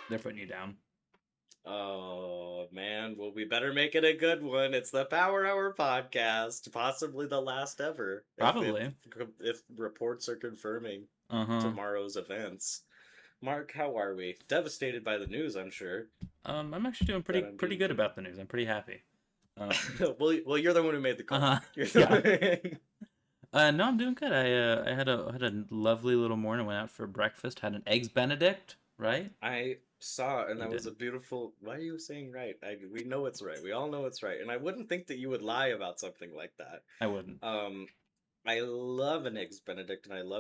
They're putting you down. Oh man, well we better make it a good one. It's the Power Hour podcast, possibly the last ever, Probably. if reports are confirming Uh-huh. tomorrow's events. Mark, how are we? Devastated by the news, I'm sure. I'm actually doing That pretty I'm good about the news. I'm pretty happy. well, you're the one who made the call. Uh-huh. You're the Yeah. one... No, I'm doing good. I had a lovely little morning. Went out for breakfast. Had an eggs Benedict. Right? I saw, and You that was did. a beautiful. Why are you saying right? We know it's right. We all know it's right, and I wouldn't think that you would lie about something like that. I wouldn't. Um, I love an eggs Benedict, and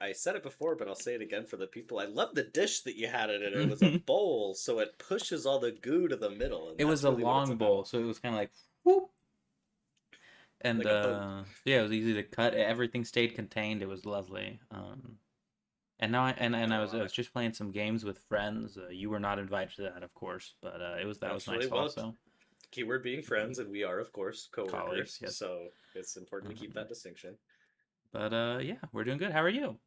I said it before, but I'll say it again for the people. I love the dish that you had it in. It was a bowl, so it pushes all the goo to the middle, and It was that's a really what it's long bowl, about. so it was kind of like whoop. And Like a boat. yeah, it was easy to cut. Everything stayed contained. It was lovely. And now I was just playing some games with friends. You were not invited to that, of course, but that was Naturally, nice well, also. keyword being friends, and we are, of course, Colleagues, coworkers, yes. so it's important to keep Um, that distinction. but yeah, we're doing good. How are you?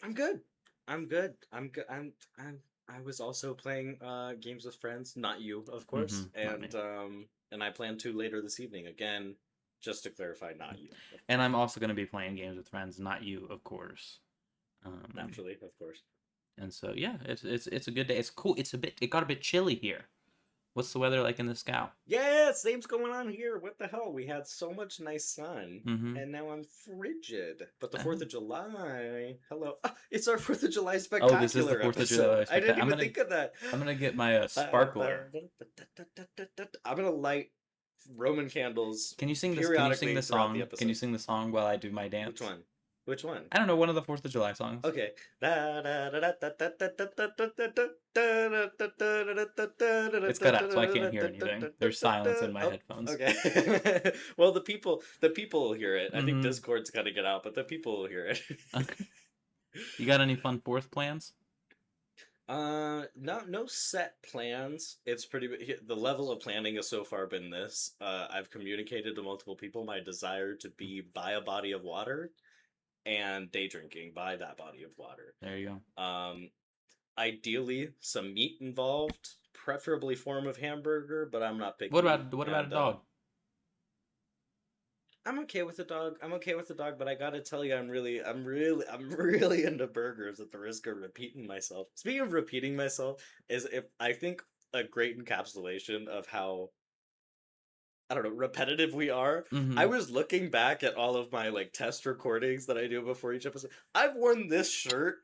I'm good. I'm good. I'm good. I was also playing games with friends, not you, of Mm-hmm. course, Not me. and I plan to later this evening. Again, just to clarify, not you, of And course. I'm also going to be playing games with friends, not you, of course. Um, Naturally, of course. and so yeah, it's a good day. It's cool. It got a bit chilly here. What's the weather like in the scow? Yeah, same's going on here. What the hell? We had so much nice sun, Mm-hmm. and now I'm frigid. But the 4th Oh. of July, hello. Ah, it's our 4th of July Oh, this is the spectacular 4th of July episode. I didn't spectacular. even think of that. I'm gonna get my sparkler. I'm gonna light Roman candles Can you sing this? Can you sing periodically the throughout the song? Can you episode. sing the song while I do my Which dance? one? Which one? I don't know, one of the 4th of July songs. Okay. It's cut out, so I can't hear anything. There's silence in my Oh, headphones. okay. Well, the people will hear it. I think Mm-hmm. Discord's gonna get out, but the people will hear it. You got any fun fourth plans? No set plans. It's the level of planning has so far been this. I've communicated to multiple people my desire to be by a body of water and day drinking by that body of water. There you go. Ideally, some meat involved, preferably form of hamburger, but I'm not What picky. about what about a And dog? I'm okay with the dog. I'm okay with the dog, but I gotta tell you, I'm really into burgers at the risk of repeating myself. Speaking of repeating myself, is if I think a great encapsulation of how I don't know, repetitive we are. I Mm-hmm. was looking back at all of my like test recordings that I do before each episode. I've worn this shirt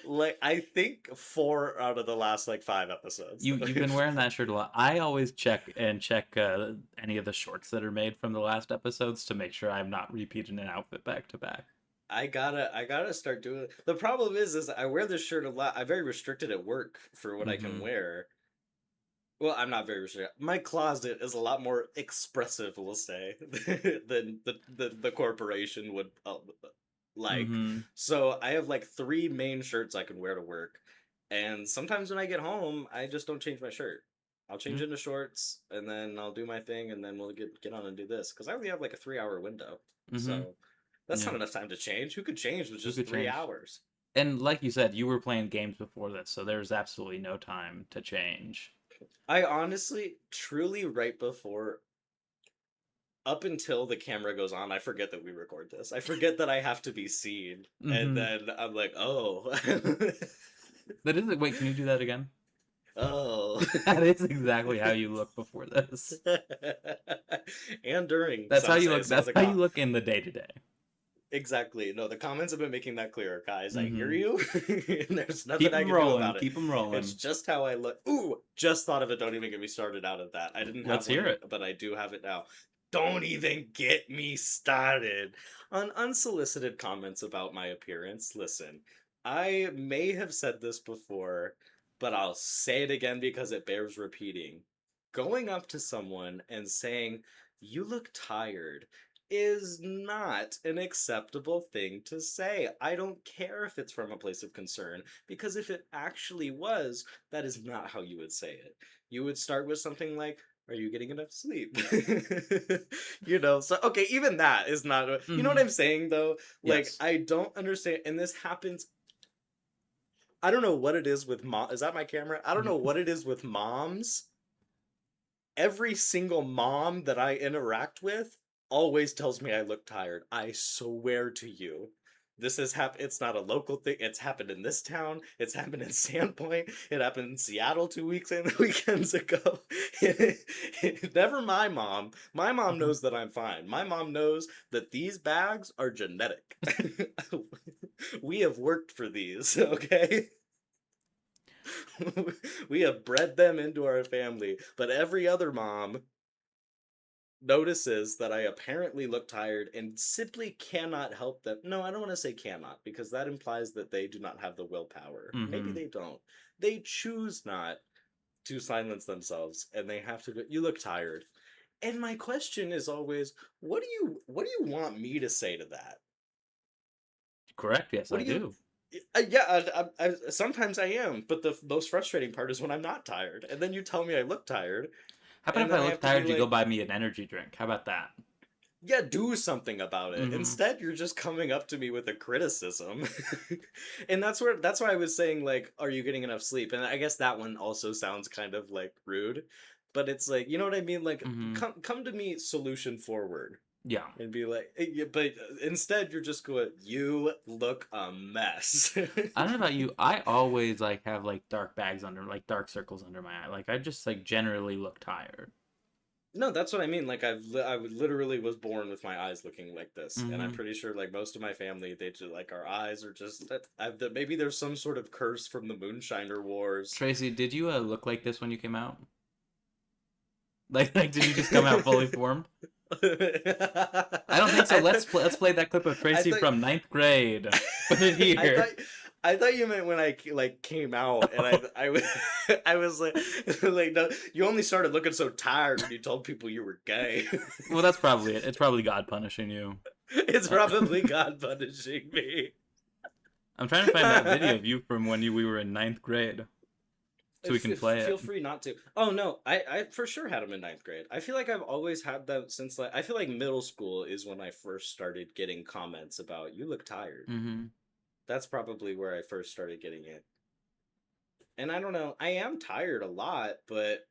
like I think 4 out of the last like 5 episodes. You've been wearing that shirt a lot. I always check any of the shorts that are made from the last episodes to make sure I'm not repeating an outfit back to back. I gotta start doing it. The problem is I wear this shirt a lot. I'm very restricted at work for what I can Mm-hmm. wear. Well, I'm not very restricted. My closet is a lot more expressive, we'll say, than the corporation would like. Mm-hmm. So I have like 3 main shirts I can wear to work, and sometimes when I get home, I just don't change my shirt. I'll change into shorts, and then I'll do my thing, and then we'll get on and do this because I only have like a 3 hour window, Mm-hmm. so that's Yeah. not enough time to change. Who could change with Who just could three change? hours? And like you said, you were playing games before this, so there's absolutely no time to change. I honestly, truly, right before up until the camera goes on, I forget that we record this. I forget that I have to be seen. And Mm-hmm. then I'm like, oh. That is it. Wait, can you do that again? Oh. That is exactly how you look before this. And during, That's how some you say. look. Some of That's the how you look in the day to day. Exactly. No, the comments have been making that clear, guys. I hear Mm-hmm. you. And there's nothing Keep I them can do rolling. about it. Keep them It's rolling. just how I look. Ooh, just thought of it. Don't even get me started out of that. I didn't Let's have hear one, it. but I do have it now. Don't even get me started on unsolicited comments about my appearance. Listen, I may have said this before, but I'll say it again because it bears repeating. Going up to someone and saying, "You look tired," is not an acceptable thing to say. I don't care if it's from a place of concern, because if it actually was, that is not how you would say it. You would start with something like, are you getting enough sleep? So okay, even that is not, you know what Mm-hmm. I'm saying though? Like, Yes. I don't understand, and this happens I don't know what it is with mom. Is that my camera? I don't know Mhm. what it is with moms. Every single mom that I interact with always tells me I look tired. I swear to you. This has happened. It's not a local thing. It's happened in this town. It's happened in Sandpoint. It happened in Seattle 2 weeks and weekends ago. Never my mom. My mom Mhm. knows that I'm fine. My mom knows that these bags are genetic. We have worked for these, okay? We have bred them into our family. But every other mom notices that I apparently look tired and simply cannot help them. No, I don't want to say cannot because that implies that they do not have the willpower. Maybe Mhm. they don't. They choose not to silence themselves and they have to go, you look tired. And my question is always, what do you want me to say to that? Correct. Yes, What I do you do. yeah, sometimes I am, but the most frustrating part is when I'm not tired, and then you tell me I look tired, How about and if then I I look have to be tired, you go like, buy me an energy drink? How about that? yeah, do something about it. Mm-hmm. Instead, you're just coming up to me with a criticism. And that's why I was saying like, are you getting enough sleep? And I guess that one also sounds kind of like rude, but it's like, you know what I mean? Like Mm-hmm. come to me solution forward Yeah. and be like, yeah, but instead you're just going, you look a mess. I don't know about you. I always like have like dark bags under, like dark circles under my eye. Like I just like generally look tired. No, that's what I mean. Like I literally was born with my eyes looking like this, and I'm Mm-hmm. pretty sure like most of my family, they just like our eyes are just. Maybe there's some sort of curse from the Moonshiner Wars. Tracy, did you look like this when you came out? Like, did you just come out fully formed? I don't think so. I Let's play that clip of I Tracy thought from ninth grade. Put it I thought here. I thought you meant when I like came out, and I was I was like no, you only started looking so tired when you told people you were gay. Well, that's probably it. It's probably God punishing you. It's Uh, probably God punishing me. I'm trying to find that video of you from when we were in ninth grade, so we can play Feel it. free not to. Oh no, I for sure had them in ninth grade. I feel like I've always had them since like I feel like middle school is when I first started getting comments about you look tired. Hmm. That's probably where I first started getting it. And I don't know, I am tired a lot, but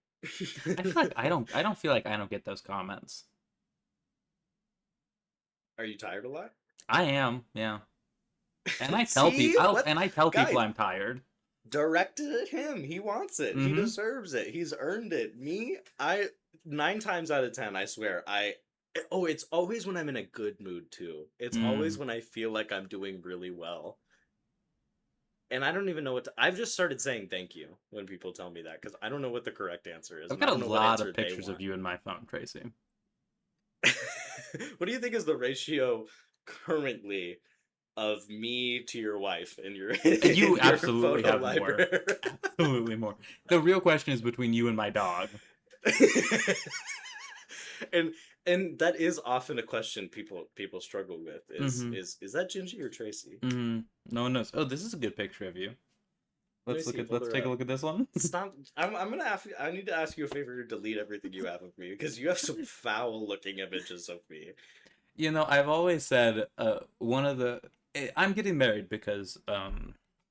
I feel like I don't feel like I don't get those comments. are you tired a lot? I am, yeah. And I tell See people, what and I tell people guys I'm tired. directed at him. He wants it. He Hmm. deserves it. He's earned it. Me, I 9 times out of 10, I swear, oh, it's always when I'm in a good mood too. It's always Mm. when I feel like I'm doing really well. And I don't even know I've just started saying thank you when people tell me that because I don't know what the correct answer is I've and I got a don't know what lot answer of they pictures of want. you in my phone, Tracy. What do you think is the ratio currently of me to your wife in your You in your absolutely photo have more. library? Absolutely more. The real question is between you and my dog. and and that is often a question people struggle with Mm-hmm. is that Gingy or Tracy? Mm-hmm. No one knows. Oh, this is a good picture of you. Let me see. Hold Let's her take a up. look at this one. Stop. I'm gonna ask. I need to ask you a favor to delete everything you have of me because you have some foul looking images of me. You know, I've always said one of the I'm getting married because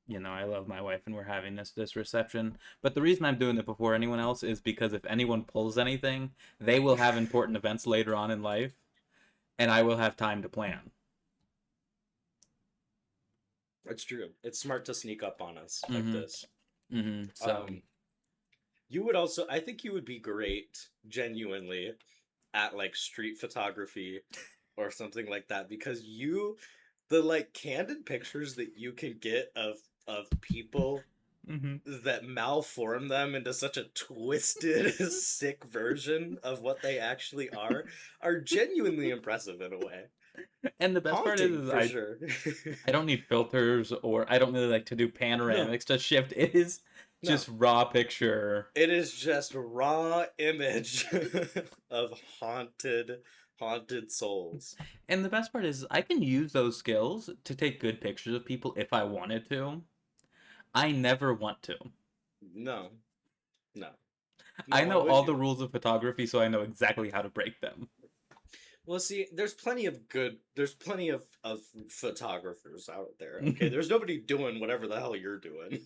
you know, I love my wife and we're having this reception. But the reason I'm doing it before anyone else is because if anyone pulls anything, they will have important events later on in life and I will have time to plan. It's true. It's smart to sneak up on us like Mhm. this. Mhm. So, Um, you would also. I think you would be great, genuinely, at like street photography or something like that because the like candid pictures that you can get of people mhm. that malform them into such a twisted, sick version of what they actually are genuinely impressive in a way. And the best part Haunting is for sure. I don't need filters or I don't really like to do No, panoramics to shift. It is no. just raw picture. It is just raw image of haunted souls. And the best part is I can use those skills to take good pictures of people if I wanted to. I never want to. No, no, I no. Why know would all the you? rules of photography, so I know exactly how to break them. Well, see, there's plenty of photographers out there. Okay, there's nobody doing whatever the hell you're doing.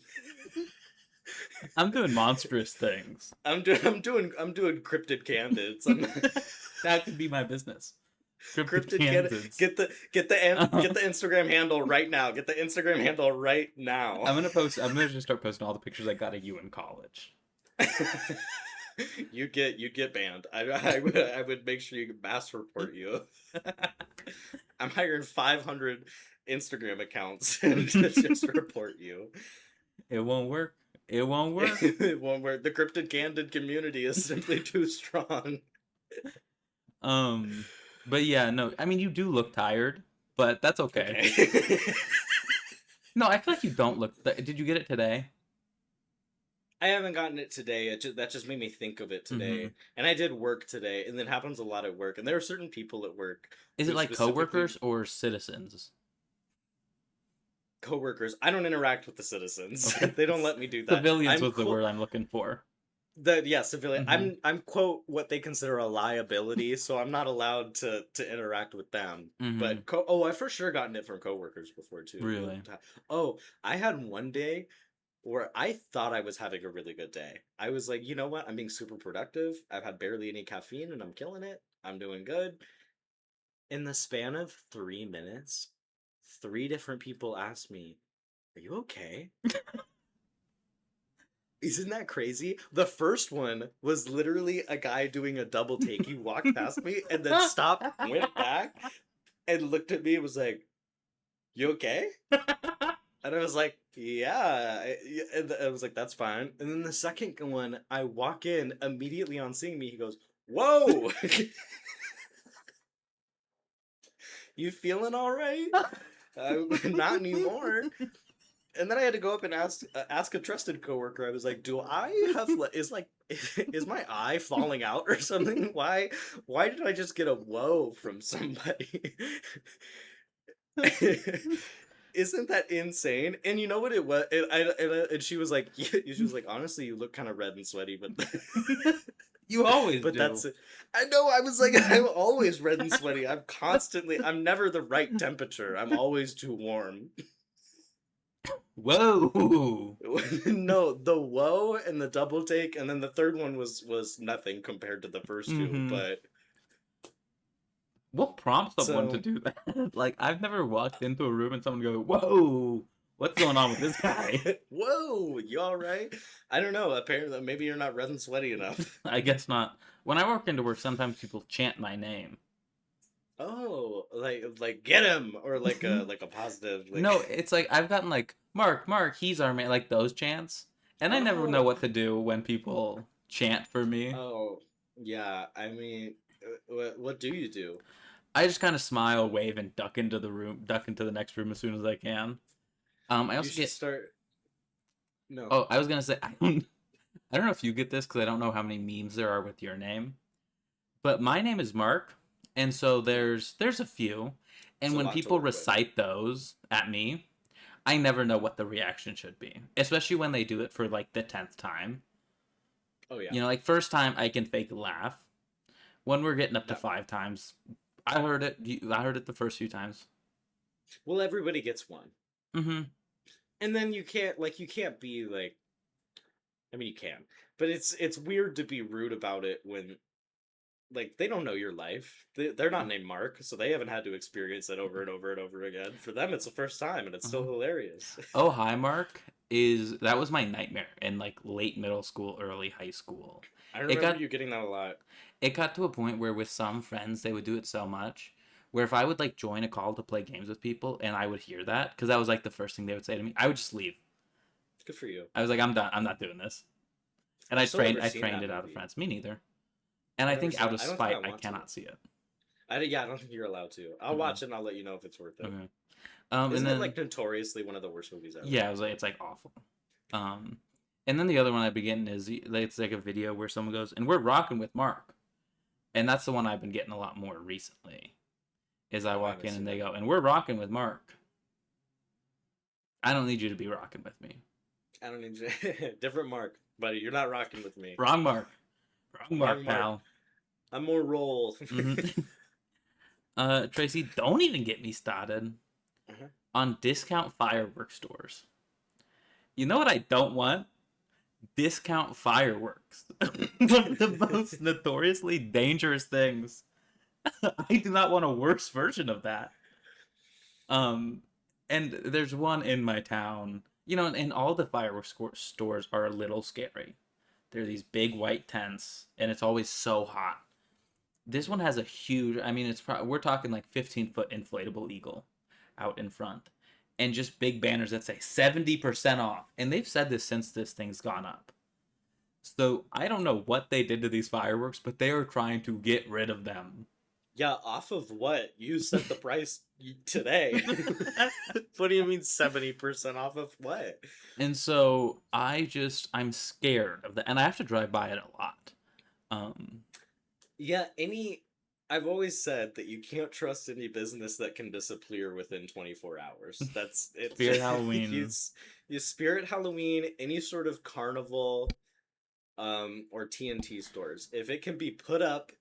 I'm doing monstrous things. I'm doing cryptid candids. I'm That could be my business. Cryptid cryptid candid. candids. Get the Instagram handle right now. Get the Instagram handle right now. I'm gonna just start posting all the pictures I got of you in college. You'd get banned. I would make sure you could mass report you. I'm hiring 500 Instagram accounts to just report you. It won't work. It won't work. One where the cryptid candid community is simply too strong. Um, but yeah, no. I mean, you do look tired, but that's okay. Okay. No, I feel like you don't look. Did you get it today? I haven't gotten it today. That just made me think of it Mm-hmm. today. And I did work today, and it happens a lot at work. And there are certain people at work Is it who like specifically coworkers or citizens? coworkers. I don't interact with the citizens. Okay, They don't let me do that. civilians I'm was the cool. word I'm looking for. Civilian. Mm-hmm. I'm quote what they consider a liability, so I'm not allowed to interact with them. Mm-hmm. But I for sure gotten it from coworkers before too. Really? Oh, I had one day where I thought I was having a really good day. I was like, you know what? I'm being super productive. I've had barely any caffeine and I'm killing it. I'm doing good. In the span of 3 minutes, three different people asked me, "Are you okay?" Isn't that crazy? The first one was literally a guy doing a double take. He walked past me and then stopped, went back, and looked at me and was like, "You okay?" And I was like, "Yeah." And I was like, "That's fine." And then the second one, I walk in immediately on seeing me. He goes, "Whoa, you feeling all right?" Not anymore. And then I had to go up and ask a trusted coworker. I was like, "Do I have is my eye falling out or something? Why did I just get a whoa from somebody?" Isn't that insane? And you know what it was? And she was like, she was like, "Honestly, you look kind of red and sweaty, but You always but do. that's it." I know. I was like, I'm always red and sweaty. I'm never the right temperature. I'm always too warm. Whoa. No, the whoa and the double take, and then the third one was nothing compared to the first two. Mm-hmm. But What prompts someone to so, do that? Like, I've never walked into a room and someone go, "Whoa, what's going on with this guy?" whoa, you all right? I don't know. Apparently, maybe you're not red and sweaty enough. I guess not. When I walk into work, sometimes people chant my name. Oh, like get him, or like a positive No, like. it's like I've gotten like Mark, Mark, he's our man, like those chants, and I never know Oh, what to do when people chant for me. oh, yeah. I mean, what do you do? I just kind of smile, wave, and duck into the next room as soon as I can. I You also should get. start. No. Oh, I was gonna say I don't know if you get this because I don't know how many memes there are with your name, but my name is Mark, and so there's a few, It's and a when lot to people work with. recite those at me, I never know what the reaction should be, especially when they do it for like the 10th time. Oh yeah. You know, like first time I can fake a laugh. When we're getting up to No. 5 times, I heard it the first few times. Well, everybody gets one. Mm-hmm. And then you can't be like, I mean you can, but it's weird to be rude about it when like they don't know your life. They're not named Mark, so they haven't had to experience it over and over and over again. For them it's the first time and it's still Uh-huh. hilarious. Oh, hi, Mark. That was my nightmare in like late middle school, early high school. I It remember got you getting that a lot. it got to a point where with some friends they would do it so much where if I would like join a call to play games with people and I would hear that because that was like the first thing they would say to me, I would just leave. Good for you. I was like, I'm done. I'm not doing this. And I've still never I seen trained that it out of movie. friends. Me neither. And I've I never think seen out it. of I don't think I spite, I want to. cannot see it. Yeah, I don't think you're allowed to. I'll Mm-mm. watch it and I'll let you know if it's worth it. Okay. And Isn't it then like notoriously one of the worst movies ever? yeah, I was like, it's like awful. Um, and then the other one I begin is it's like a video where someone goes, and we're rocking with Mark, and that's the one I've been getting a lot more recently. Is I Oh, I walk haven't in seen and they that go, one. and we're rocking with Mark. I don't need you to be rocking with me. I don't need different Mark, buddy. You're not rocking with me. Wrong Mark. Wrong Wrong Mark, Mark. pal. I'm more roll. Mm-hmm. Tracy, don't even get me started Uh-huh. on discount fireworks stores. You know what I don't want? Discount fireworks. One of the most notoriously dangerous things. I do not want a worse version of that. Um, and there's one in my town. You know, and all the fireworks stores are a little scary. They're these big white tents, and it's always so hot. This one has a huge. I mean, we're talking like 15-foot inflatable eagle out in front, and just big banners that say 70% off. And they've said this since this thing's gone up. So I don't know what they did to these fireworks, but they are trying to get rid of them. Yeah, off of what? You set the price today. What do you mean 70% off of what? And so I'm scared of that, and I have to drive by it a lot. Um, Yeah, I've always said that you can't trust any business that can disappear within 24 hours. That's it. Spirit you, Halloween. you Spirit Halloween, any sort of carnival, or TNT stores. If it can be put up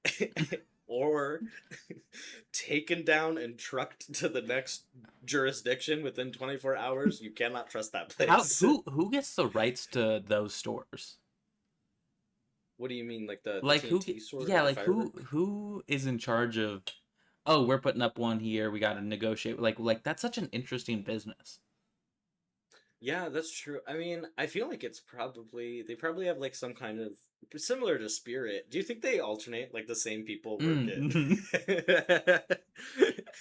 or taken down and trucked to the next jurisdiction within 24 hours, you cannot trust that How place. who gets the rights to those stores? What do you mean, like the Like TNT store or yeah, the like firework? who is in charge of? Oh, we're putting up one here. We got to negotiate. Like that's such an interesting business. Yeah, that's true. I mean, I feel like they probably have like some kind of similar to Spirit. Do you think they alternate, like the same people work Mm-hmm. it?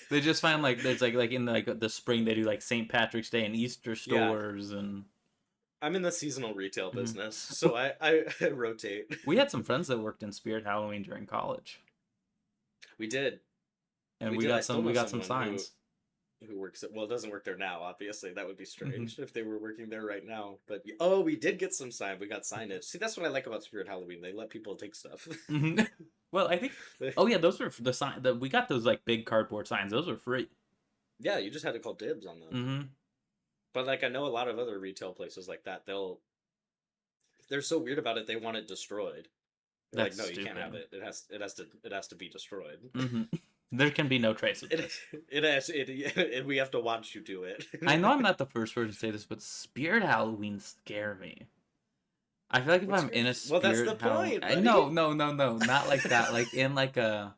They just find like there's like in like the spring they do like St. Patrick's Day and Easter Yeah, stores and I'm in the seasonal retail mhm. business, so I rotate. We had some friends that worked in Spirit Halloween during college, We did. and We did. I still we know got some someone signs. who works at, well, it doesn't work there now, obviously. That would be Hmm strange if they were working there right now. But oh, we did get some sign. We got signage. See, that's what I like about Spirit Halloween. They let people take stuff. hmm Well, I think. Oh yeah, those were the sign. We got those like big cardboard signs. Those were free. Yeah, you just had to call dibs on them. Hmm But like I know a lot of other retail places like that, they're so weird about it, they want it destroyed. They're like, That's no, you can't have stupid. it. It has to be destroyed. hmm There can be no trace of It this. it has it we have to watch you do I know I'm it. not the first person to say this, but Spirit Halloween scare me. I feel like if What's I'm your in a Well, that's Spirit the Halloween, point, buddy. no, no, no, no, not like that. Like in like a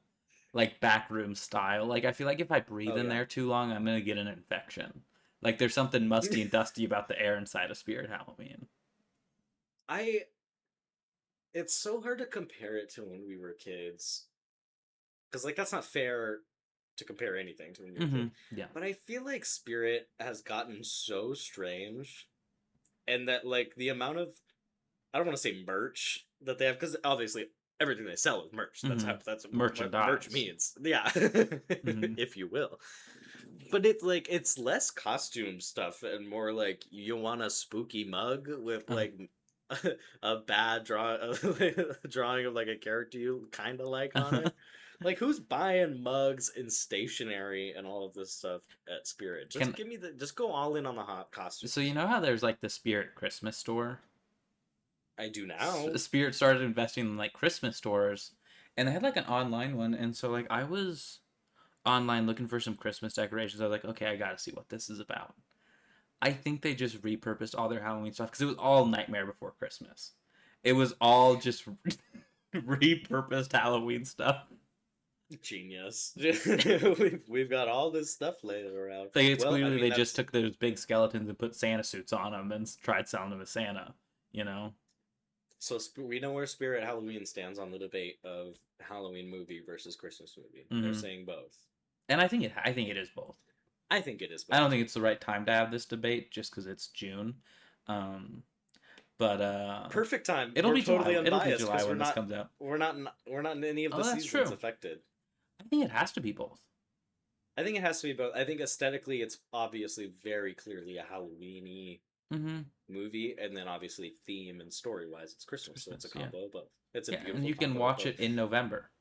like backroom style. Like I feel like if I breathe Oh in yeah. there too long, I'm gonna get an infection. Like there's something musty and dusty about the air inside of Spirit Halloween. I It's so hard to compare it to when we were kids, because like that's not fair to compare anything to when you're a kid. Yeah. But I feel like Spirit has gotten so strange, and that like the amount of, I don't want to say merch that they have, because obviously everything they sell is merch. hmm That's what merch Merchandise. means. Yeah, hmm if you will. But it's less costume stuff and more like you want a spooky mug with Uh, like a bad drawing of like a character you kind of like on it. Like who's buying mugs and stationery and all of this stuff at Spirit? can Just go all in on the hot so you costumes. know how there's like the Spirit Christmas store? I do now. Spirit started investing in like Christmas stores, and they had like an online one, and so like I was online looking for some Christmas decorations. I was like, okay, I gotta see what this is about. I think they just repurposed all their Halloween stuff because it was all Nightmare Before Christmas. It was all just repurposed Halloween stuff. Genius. We've got all this stuff laying around. Like it's Well, I clearly mean they just that's took those big skeletons and put Santa suits on them and tried selling them as Santa. You know. so we know where Spirit Halloween stands on the debate of Halloween movie versus Christmas movie. They're hmm saying both. And I think it is both. I think it is I don't both think too. it's the right time to have this debate just because it's June. Um, but Perfect time. it'll We're be totally July. It'll be unbiased July because when this comes out. we're not in any of Oh, the that's seasons true. affected. I think it has to be both. I think it has to be both. I think aesthetically it's obviously very clearly a Halloweeny Mm-hmm. movie, and then obviously theme and story wise it's It's Christmas, so it's a Christmas, yeah, combo of both. It's a yeah, and beautiful you can combo of watch both. it in November.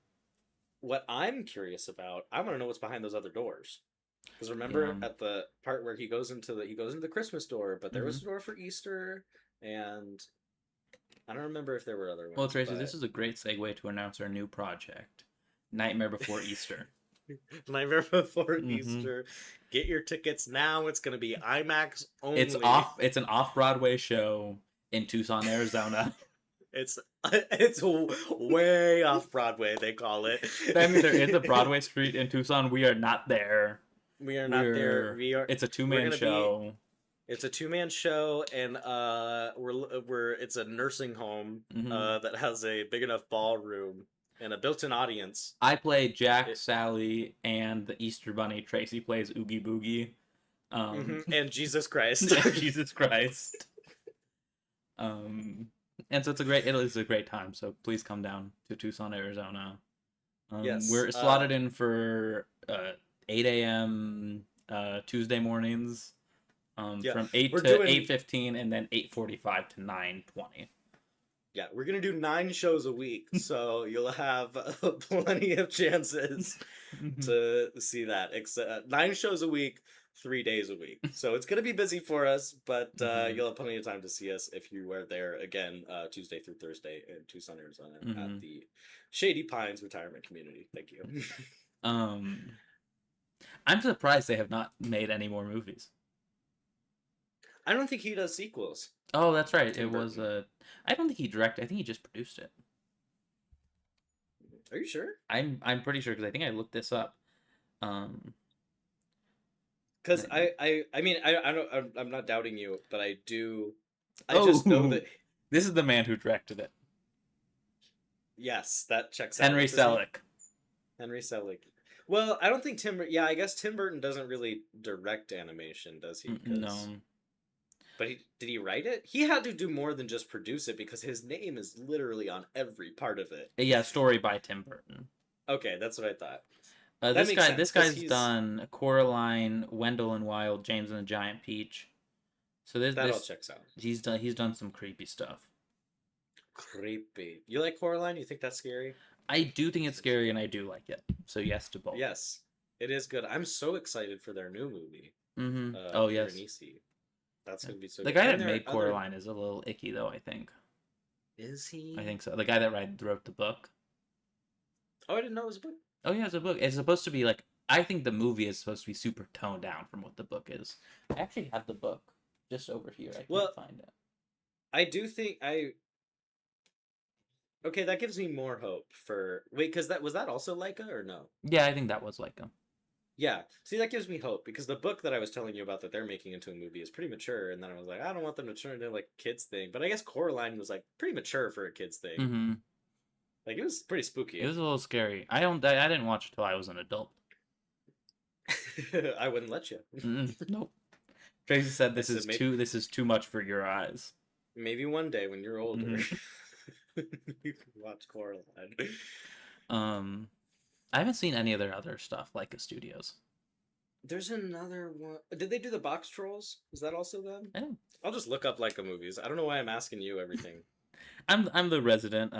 What I'm curious about, I want to know what's behind those other doors. Because Yeah. remember at the part where he goes into the Christmas store, but there Mm-hmm. was a door for Easter, and I don't remember if there were other Well, ones, Tracy, this but is a great segue to announce our new project, Nightmare Before Easter. Nightmare Before Hmm. Easter. Get your tickets now. It's going to be IMAX It's only. off. It's an off-Broadway show in Tucson, Arizona. It's it's way off Broadway, they call it. I mean, there is a Broadway street in Tucson. We are not there. We are not there. We're. It's a We're two-man going to be show. It's a two-man show, and we're it's a nursing home Hmm. that has a big enough ballroom and a built-in audience. I play Jack, It, Sally, and the Easter Bunny. Tracy plays Oogie Boogie. and Jesus Christ. Jesus Christ. Um, and so it is a great time. So please come down to Tucson, Arizona. Yes. We're slotted in for 8 a.m. Tuesday mornings, Yeah, from 8 we're to doing 8:15, and then 8:45 to 9:20. yeah, we're gonna do 9 shows a week, so you'll have plenty of chances to see that. Except 9 shows a week, 3 days a week. So it's gonna be busy for us, but Hmm. you'll have plenty of time to see us if you are there again, Tuesday through Thursday in Tucson, Arizona, at Hmm. the Shady Pines Retirement Community. Thank you. Um, I'm surprised they have not made any more movies. I don't think he does sequels. Oh, that's right. It Tim was Burton. I don't think he directed. I think he just produced it. Are you sure? I'm pretty sure because I think I looked this up. Um, Because I mean I don't I'm not doubting you, but I do. I just know oh, that this is the man who directed it. yes, that checks out. Henry What's his name? Selick. Henry Selick. Well, I don't think Yeah, I guess Tim Burton doesn't really direct animation, does he? Because No. but did he write it? He had to do more than just produce it because his name is literally on every part of it. Yeah, story by Tim Burton. Okay, that's what I thought. That This makes guy, sense this because guy's he's done Coraline, Wendell and Wild, James and the Giant Peach. So that all checks out. he's done some creepy stuff. Creepy. You like Coraline? You think that's scary? I do think it's scary and I do like it. So yes to both. Yes, it is good. I'm so excited for their new movie, Mm-hmm. Oh yes. Piranesi. That's Yeah. gonna be so The good. guy And that there are made other. Coraline is a little icky though, I think. Is I he? think so. The guy that wrote the book. Oh, I didn't know it was a book. Oh yeah, it's a book. It's supposed to be like I think the movie is supposed to be super toned down from what the book is. I actually have the book just over here. I can't Well, find it. I do think I. Okay, that gives me more hope for. Wait, because that was that also Leica or no? Yeah, I think that was like a. Yeah. See, that gives me hope because the book that I was telling you about that they're making into a movie is pretty mature, and then I was like, I don't want them to turn it into like kids thing. But I guess Coraline was like pretty mature for a kids thing. Mm-hmm. Like it was pretty It spooky. was a little scary. I didn't watch it till I was an adult. I wouldn't let you. Nope. Tracy said I said maybe this is too much for your eyes. maybe one day when you're older, Hmm. you can watch Coraline. Um, I haven't seen any of their other stuff like the studios. There's another one. Did they do the Box Trolls? Is that also them? I don't. I'll just look up Leica movies. I don't know why I'm asking you everything. I'm the resident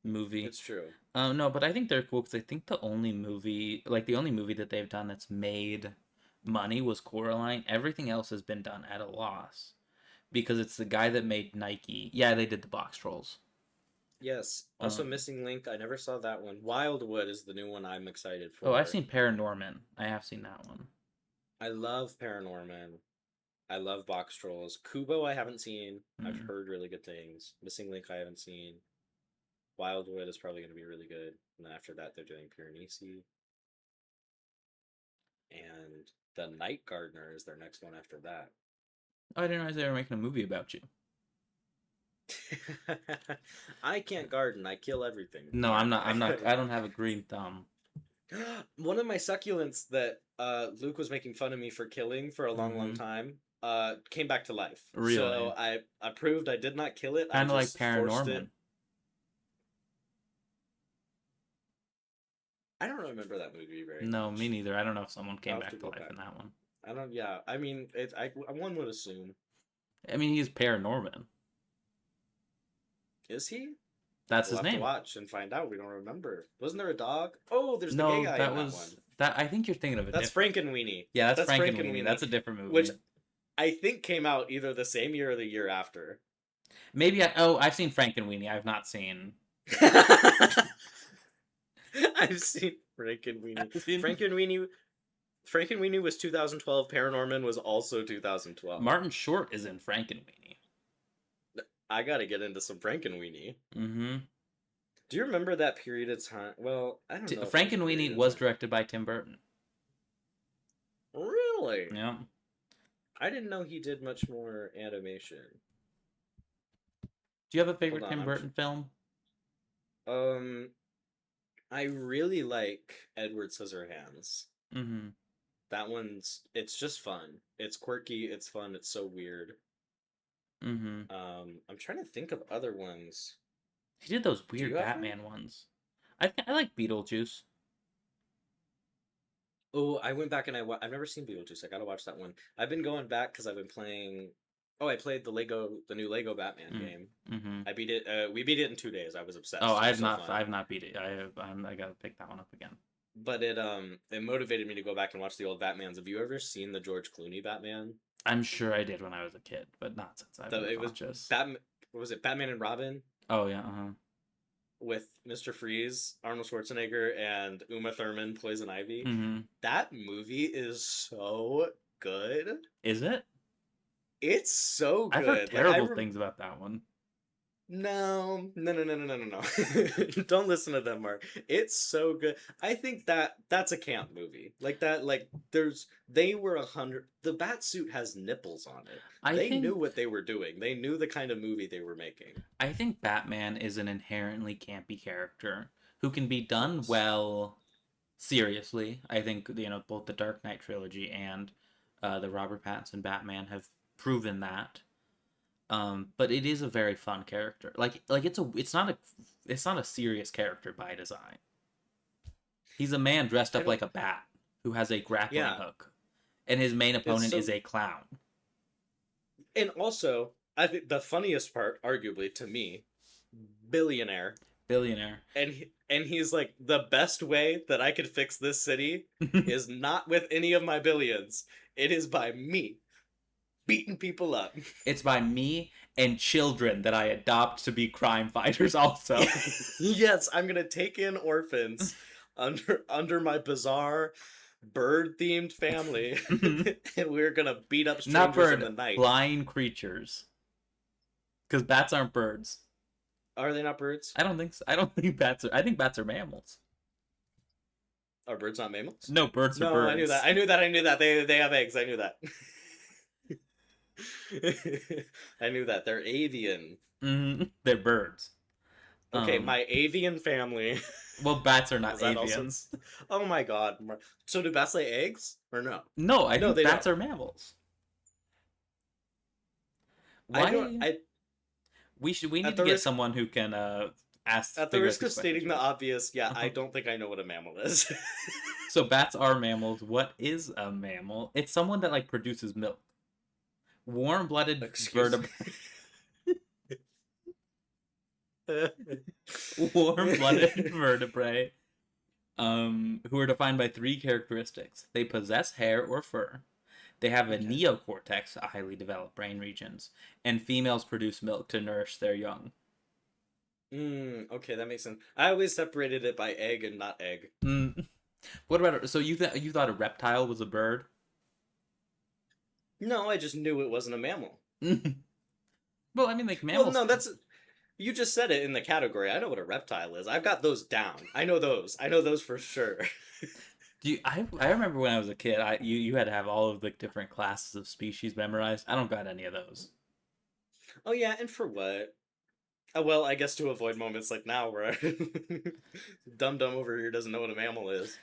movie. It's true. No, but I think they're cool because I think the only movie that they've done that's made money was Coraline. Everything else has been done at a loss because it's the guy that made Nike. Yeah, they did the Box Trolls. Yes. Also, Um, Missing Link. I never saw that one. Wildwood is the new one I'm excited oh, I've for. seen Paranorman. I have seen that one. I love Paranorman. I love Box Trolls. Kubo I haven't seen. I've Mm. heard really good things. Missing Link I haven't seen. Wildwood is probably going to be really good. And then after that, they're doing Piranesi. And The Night Gardener is their next one after that. Oh, I didn't realize they were making a movie about you. I can't garden. I kill everything. No, I'm not. I'm not. I don't have a green thumb. One of my succulents that Luke was making fun of me for killing for a long, long Hmm. time came back to life. So Really, I proved I did not kill it. I kind of like just forced Paranorman. it. I don't remember that movie very No, me much. neither. I don't know if someone I'll came have to back to go life back. in that one. I don't. Yeah. I mean, one would assume. I mean, he's Paranorman. Is he? That's We'll his have to name. watch and find out. We don't remember. Wasn't there a dog? Oh, there's the gay No, guy that in that one. was that. I think you're thinking of a That's different. Frankenweenie. Yeah, that's That's Frankenweenie. That's Frankenweenie, a different which movie. I think came out either the same year or the year after. Maybe I. Oh, I've seen Frankenweenie. I've not seen. I've seen Frankenweenie. As in, Frankenweenie. Frankenweenie was 2012. Paranorman was also 2012. Martin Short is in Frankenweenie. I gotta get into some Frankenweenie. Mm-hmm. Do you remember that period of time? Well, I don't know if it was a period Frankenweenie of was time. directed by Tim Burton. Really? Yeah. I didn't know he did much more animation. Do you have a Hold favorite on, Tim Burton film? um I really like Edward Scissorhands. Mm-hmm. That one's it's just fun. It's quirky, it's fun, it's so weird. Mm-hmm. I'm trying to think of other ones. He did those Do weird you have one? Batman ones. I like Beetlejuice. Oh, I went back and I've never seen Beetlejuice. I gotta watch that one. I've been going back because I've been playing. Oh, I played the new Lego Batman Mm. game. Mm-hmm. I beat it. We beat it in 2 days. I was Oh, obsessed. It was so I fun. have not beat it. I gotta pick that one up again. But it motivated me to go back and watch the old Batmans. Have you ever seen the George Clooney Batman? I'm sure I did when I was a kid, but not since I've been It was conscious. Batman. What was it? Batman and Robin Oh yeah, uh-huh. with Mr. Freeze, Arnold Schwarzenegger, and Uma Thurman, Poison Ivy. Mm-hmm. That movie is so good. Is it? It's so I've heard good. terrible things about that one. No, no, no, no, no, no, no, no. Don't listen to them, Mark. It's so good. I think that's a camp movie. Like that, like they were 100. The bat suit has nipples on it. I They knew think what they were doing. They knew the kind of movie they were making. I think Batman is an inherently campy character who can be done Yes. well seriously. I think both the Dark Knight trilogy and the Robert Pattinson Batman have proven that. But it is a very fun character. Like it's not a serious character by design. He's a man dressed I up don't. like a bat who has a grappling Yeah, hook, and his main it's opponent is so. a clown. And also, I think the funniest part, arguably to me, billionaire, Billionaire. and he's like the best way that I could fix this city is not with any of my billions. It is by me beating people up. It's by me and children that I adopt to be crime fighters also. Yes, I'm gonna take in orphans under my bizarre bird themed family, and we're gonna beat up Not strangers in bird, the night. flying creatures. Because bats aren't birds. Are they not birds? I don't think so. I don't think bats are. I think bats are mammals. Are birds not mammals? No, birds are No, I knew that. birds. I knew that. I knew that. They have eggs. I knew that. I knew that. They're avian. They're birds. Okay, Um, my avian family. well, bats are Is not that also? avians. Oh my god. So do bats lay eggs or no? No, I No, think they bats don't. are mammals. I don't. Why? I We at need to the get risk someone who can ask at the figure out risk of these questions stating for the us. obvious, yeah, I Uh-huh. don't think I know what a mammal is. So bats are mammals. What is a mammal? It's someone that like produces milk. Warm-blooded Excuse vertebrate. me. Warm-blooded vertebrae. Who are defined by three characteristics. They possess hair or fur. They have a Okay. neocortex, a highly developed brain regions, and females produce milk to nourish their young. Okay, that makes sense. I always separated it by egg and not egg. Mm. What about so you thought a reptile was a bird? No, I just knew it wasn't a mammal. Well, I mean, like Well, mammals. no, that's you just said it in the category. I know what a reptile is. I've got those down. I know those. I know those for sure. I remember when I was a kid, you had to have all of the different classes of species memorized. I don't got any of those. Oh yeah, and for what? Well, I guess to avoid moments like now where Dum Dum over here doesn't know what a mammal is.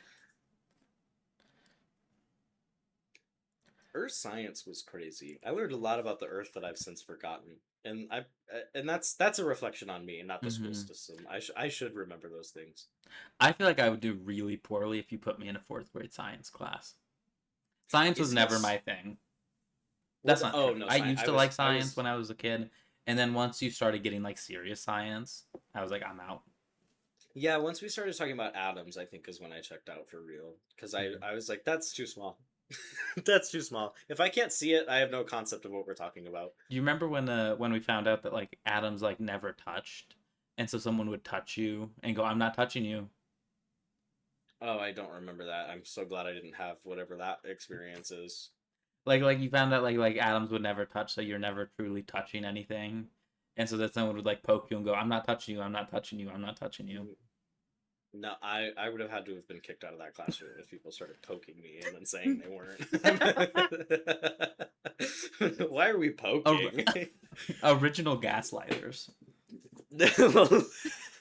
Earth science was crazy. I learned a lot about the Earth that I've since forgotten, and that's a reflection on me, not the school Hmm. system. I should remember those things. I feel like I would do really poorly if you put me in a fourth grade science class. Science was Isn't never it? my thing. Well, That's not oh true. no, I science. used to like science when I was a kid, and then once you started getting like serious science, I was like, I'm out. Yeah. Once we started talking about atoms, I think is when I checked out for real because Mhm. I was like, that's too small. That's too small. If I can't see it, I have no concept of what we're talking about. Do you remember when we found out that like atoms like never touched, and so someone would touch you and go, "I'm not touching you." Oh, I don't remember that. I'm so glad I didn't have whatever that experience is. Like you found out like atoms would never touch, so you're never truly touching anything, and so that someone would like poke you and go, "I'm not touching you. I'm not touching you. I'm not touching you." Mm, No, I would have had to have been kicked out of that classroom if people started poking me and then saying they weren't. Why are we Or- poking? Original gaslighters.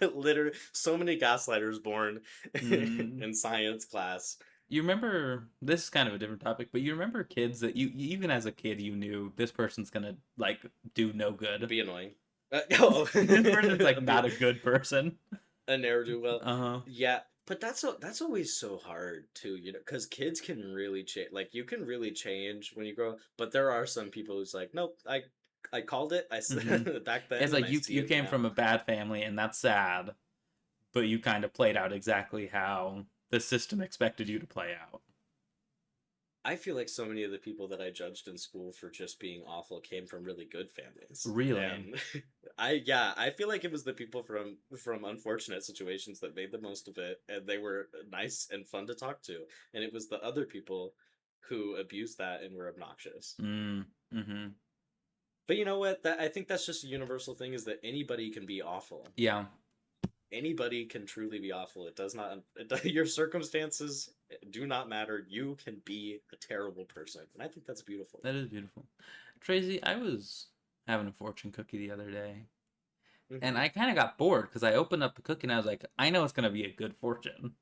Literally, so many gaslighters born Mm. in science class. You remember this is kind of a different topic, but you remember kids that you even as a kid you knew this person's gonna like do no good. Be annoying. Oh, This person's like be not a good person. a ne'er do well. Uh huh. Yeah, but that's always so hard too, because kids can really change. Like you can really change when you grow up, but there are some people who's like, nope, I called it. Hmm. Back then, It's and like I see you it came now. from a bad family and that's sad, but you kind of played out exactly how the system expected you to play out. I feel like so many of the people that I judged in school for just being awful came from really good families. Really. And I feel like it was the people from unfortunate situations that made the most of it and they were nice and fun to talk to. And it was the other people who abused that and were obnoxious. Mm. Mm-hmm. But you know what? That I think that's just a universal thing is that anybody can be awful. Yeah, Anybody can truly be awful. It does not your circumstances do not matter. You can be a terrible person. And I think that's beautiful. that is beautiful. Tracy, I was having a fortune cookie the other day, and Hmm. I kind of got bored because I opened up the cookie and I was like, I know it's gonna be a good fortune.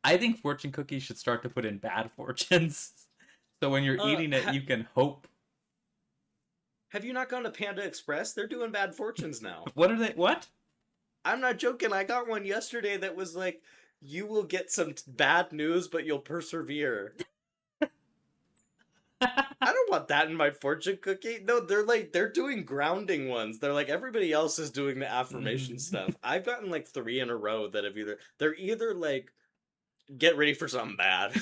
I think fortune cookies should start to put in bad fortunes. So when you're Uh, eating it, ha- you can hope. have you not gone to Panda Express? They're doing bad fortunes now. What are they? What? I'm not joking. I got one yesterday that was like, you will get some bad news, but you'll persevere. I don't want that in my fortune cookie. No, they're doing grounding ones. They're like everybody else is doing the affirmation stuff. I've gotten like three in a row that have they're either like get ready for something bad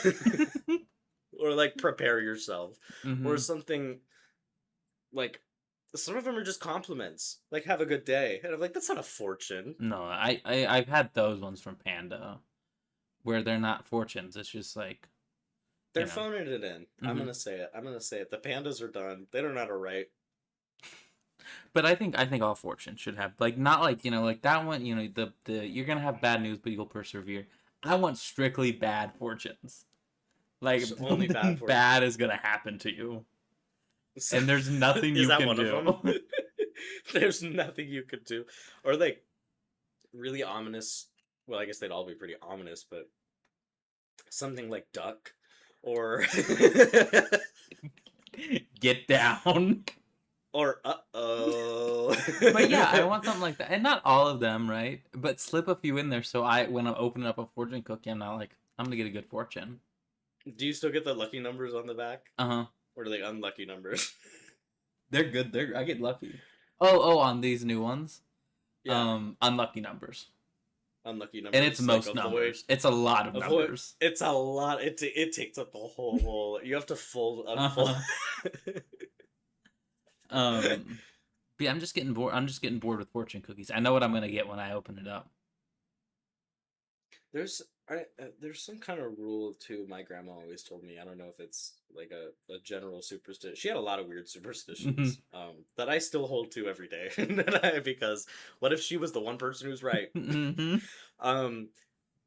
or like prepare yourself or Mm-hmm. something like some of them are just compliments. Like have a good day. And I'm like that's not a fortune. No, I've had those ones from Panda where they're not fortunes. It's just like you They're know. phoning it in. I'm Mm-hmm. gonna say it. I'm gonna say it. The pandas are done. They don't know how to write. But I think all fortunes should have like not like like that one. The you're gonna have bad news, but you'll persevere. I want strictly bad fortunes. Like Just only bad something fortune. bad is gonna happen to you, So, and there's nothing is you that can one of do. them? There's nothing you could do. Or like really ominous. Well, I guess they'd all be pretty ominous, but something like duck or Get down. or uh-oh. But yeah, I want something like that, and not all of them, right? But slip a few in there, so when I'm opening up a fortune cookie, I'm not like I'm gonna get a good fortune. Do you still get the lucky numbers on the back? Uh huh. Or are they unlucky numbers? They're good. I get lucky. Oh, on these new ones, Yeah, unlucky numbers, unlucky and it's numbers. Like most avoid numbers. It's a lot of avoid numbers. it's a lot. It takes up the whole you have to fold Uh unfold. huh. Um, but yeah, I'm just getting bored. I'm just getting bored with fortune cookies. I know what I'm gonna get when I open it up. There's there's some kind of rule too. My grandma always told me. I don't know if it's like a general superstition. She had a lot of weird superstitions that I still hold to every day. Because what if she was the one person who's right? Hmm. um,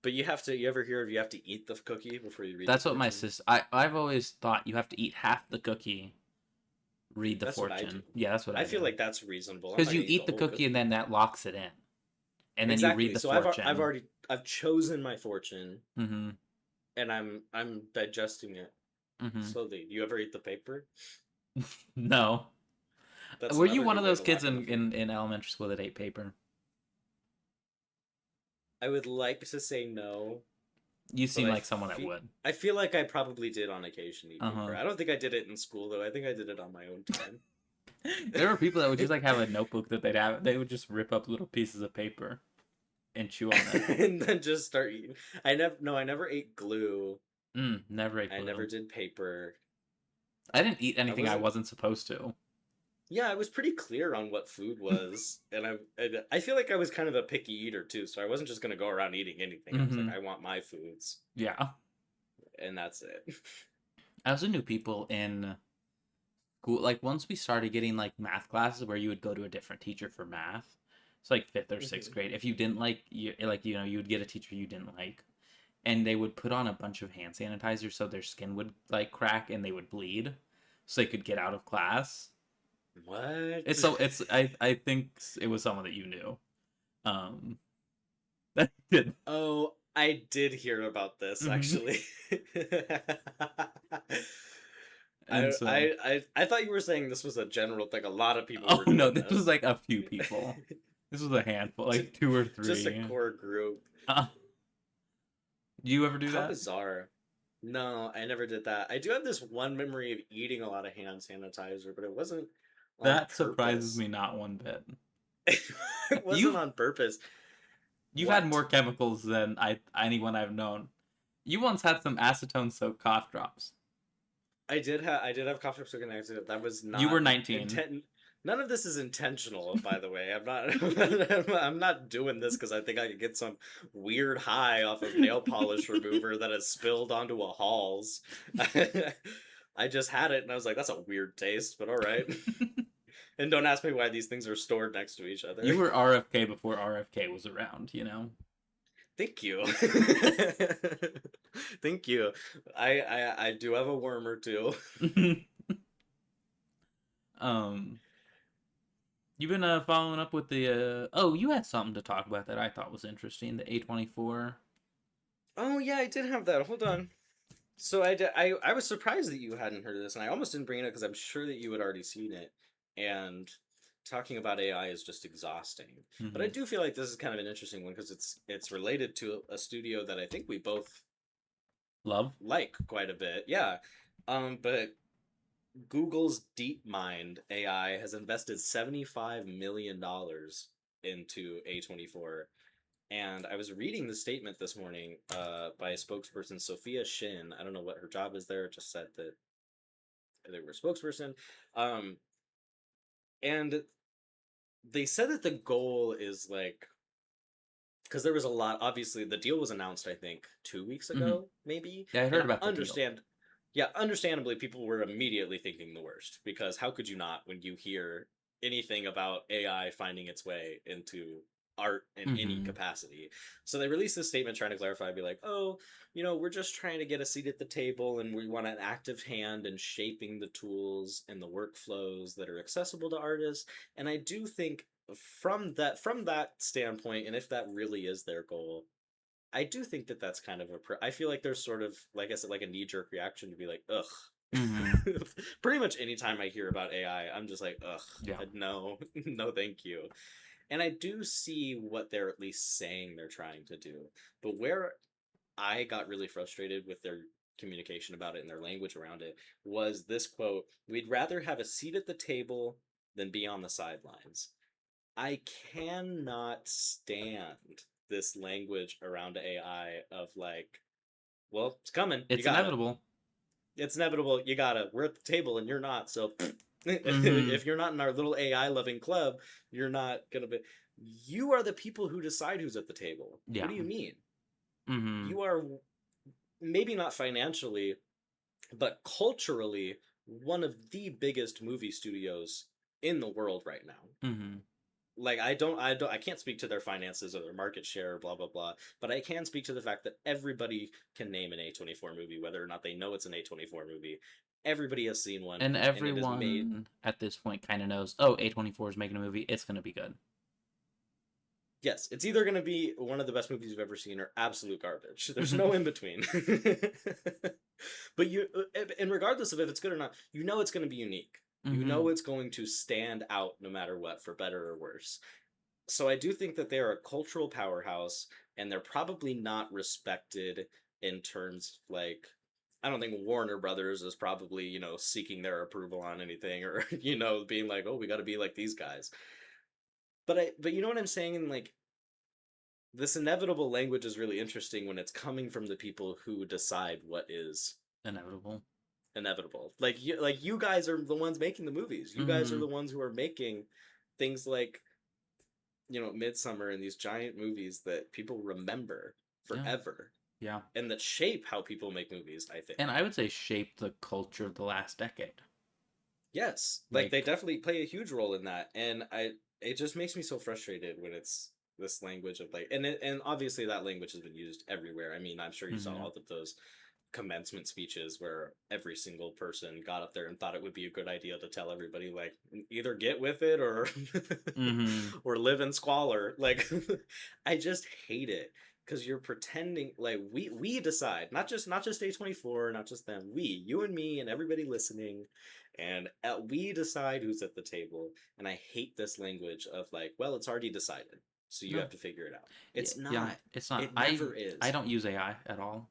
but you have to. You ever hear of you have to eat the cookie before you read the That's what my fortune? sister. I've always thought you have to eat half the cookie, read the That's what I do. fortune. Yeah, that's what I I feel do. like that's reasonable. I'm Because not you gonna eat the eat the whole cookie and cookie. then that locks it in, and then you read Exactly. the So fortune. I've chosen my fortune Mm-hmm. and I'm digesting it Mm-hmm. slowly. Do you ever eat the paper? No. That's Were you another one good of way those to kids lock in the in elementary school that ate paper? I would like to say no, You but seem like someone that would. I feel like I probably did on occasion eat Uh paper. huh. I don't think I did it in school though. I think I did it on my own time. There were people that would just like have a notebook that they'd have. They would just rip up little pieces of paper and chew on it. And then just start eating. I never ate glue. Never ate I never glue. did paper. I didn't eat I anything I wasn't wasn't supposed to. Yeah, I was pretty clear on what food was, and I feel like I was kind of a picky eater too, so I wasn't just gonna go around eating anything. I was like, Hmm. I want my foods, Yeah. and that's it. I also knew people in school, like once we started getting like math classes where you would go to a different teacher for math. It's like fifth or sixth Hmm. grade. If you didn't like you would get a teacher you didn't like, and they would put on a bunch of hand sanitizer so their skin would like crack and they would bleed, so they could get out of class. What? It's I think it was someone that you knew. Um, that did. Oh, I did hear about this Hmm. actually. And so, I thought you were saying this was a general thing. A lot of people oh were no, doing this was this. like a few people. This was a handful, Ju- like two or Just a three. core group. Uh, do you ever do How that? bizarre. No, I never did that. I do have this one memory of eating a lot of hand sanitizer, but it wasn't on That surprises purpose. me not one bit. It wasn't You've on purpose. you've had What? more chemicals than anyone I've known. You once had some acetone soaked cough drops. I did have cough drops an accident. That was You were not 19. intent. None of this is intentional, by the way. I'm not I'm not doing this because I think I could get some weird high off of nail polish remover that has spilled onto a halls. I just had it and I was like, that's a weird taste, but all right. And don't ask me why these things are stored next to each You other. were RFK before RFK was around, you know? Thank you. Thank you. I do have a worm or two. um, you've been following up with the. Oh, you had something to talk about that I thought was interesting. The A24. Oh yeah, I did have that. Hold on. So I was surprised that you hadn't heard of this, and I almost didn't bring it up because I'm sure that you had already seen it. And talking about AI is just exhausting. But I Mm-hmm. do feel like this is kind of an interesting one because it's related to a studio that I think we both Love. like quite a bit. Yeah. But Google's DeepMind AI has invested $75 million into A24. And I was reading the statement this morning by spokesperson Sophia Shin. I don't know what her job is there. It just said that they were a spokesperson. Um, and they said that the goal is like, because there was a lot, obviously, the deal was announced, I think, 2 weeks Mm-hmm. ago, maybe. Yeah, I And heard about the deal. yeah, understandably, people were immediately thinking the worst because how could you not when you hear anything about AI finding its way into art in any Mm-hmm. capacity? So they released this statement trying to clarify, be like, oh, we're just trying to get a seat at the table and we want an active hand in shaping the tools and the workflows that are accessible to artists. And I do think from that standpoint, and if that really is their goal, I do think that that's kind of I feel like there's sort of, like I said, like a knee jerk reaction to be like, ugh. Mm-hmm. Pretty much anytime I hear about AI, I'm just like, ugh, Yeah. no, no, thank you. And I do see what they're at least saying they're trying to do. But where I got really frustrated with their communication about it and their language around it was this quote: we'd rather have a seat at the table than be on the sidelines. I cannot stand this language around AI of like, well, it's coming. You It's got it. inevitable. It's inevitable. You got it. We're at the table and you're not. So Mm-hmm. if you're not in our little AI loving club, you're not going to be. You are the people who decide who's at the table. What Yeah. do you mean? Mm-hmm. You are maybe not financially, but culturally one of the biggest movie studios in the world right now. Mm-hmm. Like I can't speak to their finances or their market share, blah blah blah, but I can speak to the fact that everybody can name an A24 movie whether or not they know it's an A24 movie. Everybody has seen one, And and it is made. everyone at this point kind of knows, oh, A24 is making a movie. It's going to be good. Yes, it's either going to be one of the best movies you've ever seen or absolute garbage. There's Mm-hmm. no in between. But and regardless of if it's good or not, you know it's going to be unique. You Mm-hmm. know it's going to stand out no matter what, for better or worse. So I do think that they're a cultural powerhouse, and they're probably not respected in terms like, I don't think Warner Brothers is probably, seeking their approval on anything, or being like, oh, we got to be like these guys. But you know what I'm saying? And like, this inevitable language is really interesting when it's coming from the people who decide what is Inevitable. inevitable. Like you guys are the ones making the movies. You guys are Mm-hmm. the ones who are making things like, Midsummer and these giant movies that people remember Yeah. forever Yeah. and that shape how people make movies, I think. And I would say shaped the culture of the last decade. Yes, like they Like, definitely play a huge role in that, and it just makes me so frustrated when it's this language of like, and obviously that language has been used everywhere. I mean, I'm sure you saw mm-hmm. all of those commencement speeches where every single person got up there and thought it would be a good idea to tell everybody like either get with it or Mm-hmm. or live in squalor. Like I just hate it because you're pretending like we decide, not just A24, not just them, we, you and me and everybody listening, and we decide who's at the table. And I hate this language of like, well, it's already decided, so you No. have to figure it out. Yeah, It's yeah, not. it's not. It I never I is. don't use AI at all.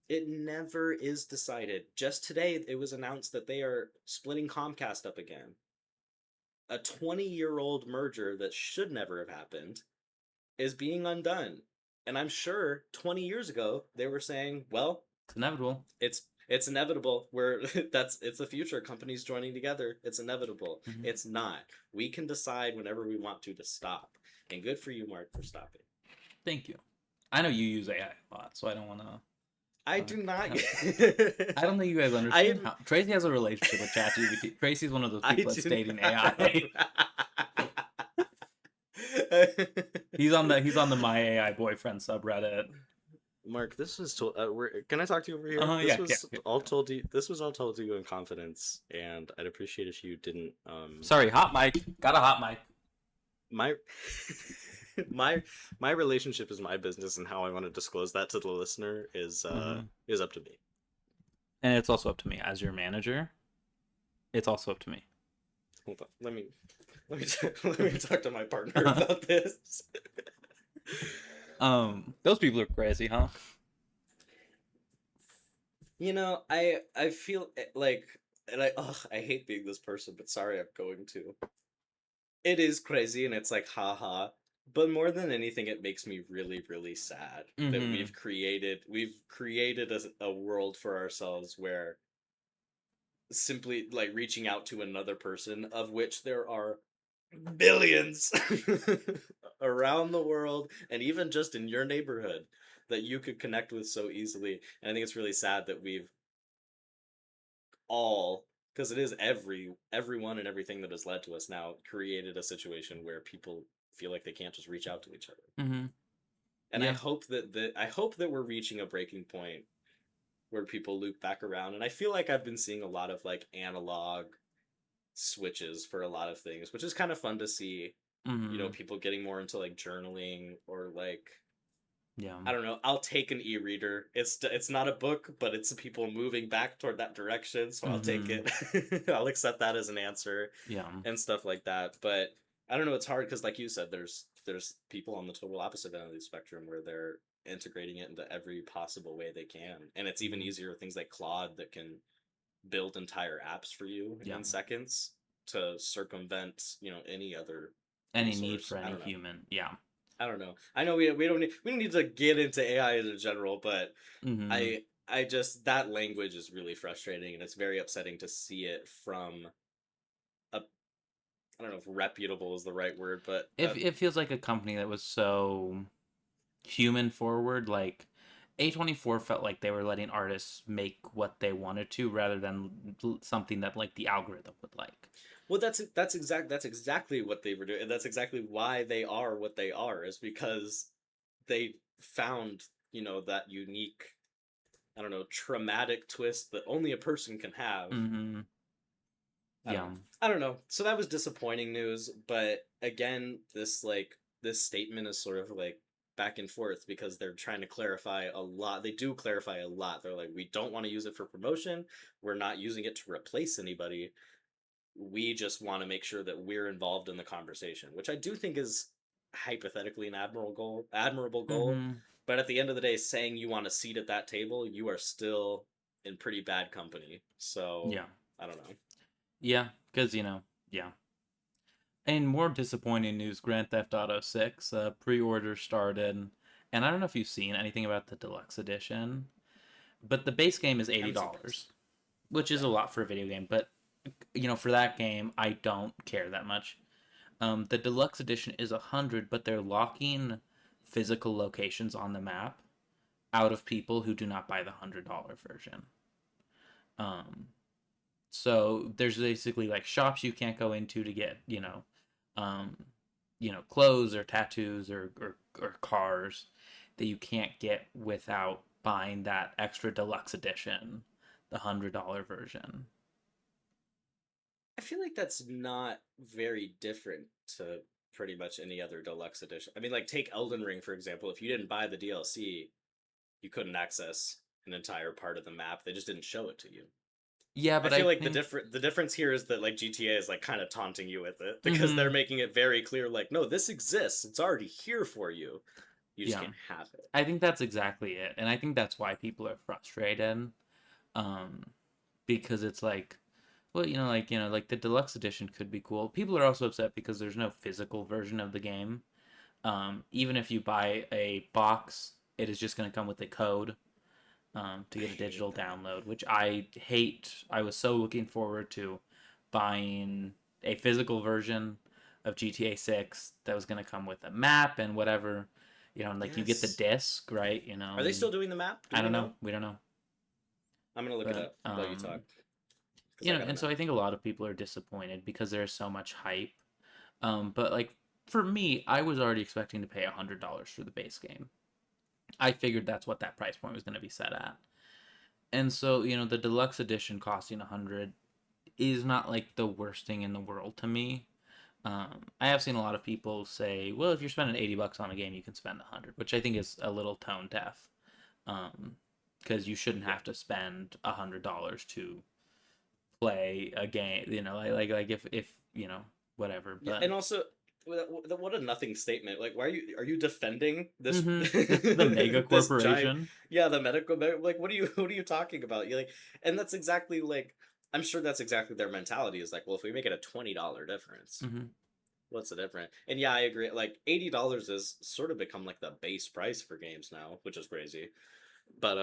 It never is decided. Just today, it was announced that they are splitting Comcast up again. A 20-year-old merger that should never have happened is being undone. And I'm sure 20 years ago they were saying, well, It's inevitable. it's inevitable. We're it's the future. Companies joining together. It's inevitable. Mm-hmm. It's not. We can decide whenever we want to stop. And good for you, Mark, for stopping. Thank you. I know you use AI a lot, so I don't want to. I do not. Have, I don't think you guys understand I how Tracy has a relationship with ChatGPT. Tracy's one of those I people that's do dating not. AI. He's on the My AI Boyfriend subreddit. Mark, this was told. Can I talk to you over here? Yeah, yeah, yeah. This was all told to you in confidence, and I'd appreciate if you didn't. Sorry, hot mic. Got a hot mic. My my my relationship is my business, and how I want to disclose that to the listener Mm-hmm. is up to me. And it's also up to me as your manager. It's also up to me. Hold on. Let me talk to my partner about this. Those people are crazy, huh? I feel like, and I hate being this person, but sorry, I'm going to. It is crazy, and it's like haha. But more than anything, it makes me really, really sad that Mm-hmm. we've created a world for ourselves where simply like reaching out to another person, of which there are billions around the world, and even just in your neighborhood, that you could connect with so easily. And I think it's really sad that we've all, because it is everyone and everything that has led to us now, created a situation where people feel like they can't just reach out to each other. Mm-hmm. And Yeah. I hope that we're reaching a breaking point where people loop back around. And I feel like I've been seeing a lot of like analog switches for a lot of things, which is kind of fun to see. Mm-hmm. People getting more into like journaling, or like, Yeah. I don't know. I'll take an e-reader. It's not a book, but it's people moving back toward that direction, so I'll take Mm-hmm. it. I'll accept that as an answer Yeah. and stuff like that. But I don't know. It's hard because, like you said, there's people on the total opposite end of the spectrum where they're integrating it into every possible way they can, and it's even Mm-hmm. easier with things like Claude that can build entire apps for you Yeah. in seconds to circumvent any other Any need resource. for I any don't know. human. Yeah. I don't know. I know we don't need to get into AI in general, but Mm-hmm. I just, that language is really frustrating, and it's very upsetting to see it from a, I don't know if reputable is the right word, but It feels like a company that was so human forward. Like A24 felt like they were letting artists make what they wanted to rather than something that like the algorithm would like. well, that's exactly what they were doing, and that's exactly why they are what they are, is because they found, that unique, I don't know, traumatic twist that only a person can have. Mm-hmm. I don't know. Yeah. I don't know. So that was disappointing news, but again, this statement is sort of like back and forth because they're trying to clarify a lot. They do clarify a lot. They're like, we don't want to use it for promotion. We're not using it to replace anybody. We just want to make sure that we're involved in the conversation, which I do think is hypothetically an admirable goal. Mm-hmm. But at the end of the day, saying you want a seat at that table, you are still in pretty bad company. So Yeah. I don't know. Yeah. Because yeah. In more disappointing news, Grand Theft Auto 6 pre-order started, and I don't know if you've seen anything about the deluxe edition, but the base game is eighty I'm surprised. dollars. which is Yeah. a lot for a video game. But for that game, I don't care that much. The deluxe edition is 100, but they're locking physical locations on the map out of people who do not buy the $100 version. Um, so there's basically like shops you can't go into to get um, clothes or tattoos or cars that you can't get without buying that extra deluxe edition, the $100 version. I feel like that's not very different to pretty much any other deluxe edition. I mean, like take Elden Ring for example. If you didn't buy the DLC, you couldn't access an entire part of the map. They just didn't show it to you. Yeah, I but I feel like think. the difference here is that like GTA is like kind of taunting you with it because Hmm. they're making it very clear like no, this exists. It's already here for you. You just Yeah, can't have it. I think that's exactly it, and I think that's why people are frustrated, um, because it's like, well, like the deluxe edition could be cool. People are also upset because there's no physical version of the game. Even if you buy a box, it is just going to come with a code to I get a hate digital that. download, which I hate. I was so looking forward to buying a physical version of GTA 6 that was going to come with a map and whatever, and like you get the Yes. disc, right? Are they still doing the map? Do I we don't know. know? We don't know. I'm gonna look it But up while you talk because you I know, gotta and so know. I think a lot of people are disappointed because there's so much hype. But like for me, I was already expecting to pay $100 for the base game. I figured that's what that price point was going to be set at. And so, the deluxe edition costing 100 is not like the worst thing in the world to me. I have seen a lot of people say, well, if you're spending $80 on a game, you can spend 100, which I think is a little tone deaf. Because you shouldn't Yeah. have to spend $100 to play a game. Like if whatever. Yeah, But and also what a nothing statement. Like, why are you defending this the mega this giant? corporation. Yeah, the like, what are you talking about? You like, and that's exactly like I'm sure that's exactly their mentality is like, well, if we make it a $20 difference, Hmm. what's the difference? And yeah, I agree. Like $80 is sort of become like the base price for games now, which is crazy. But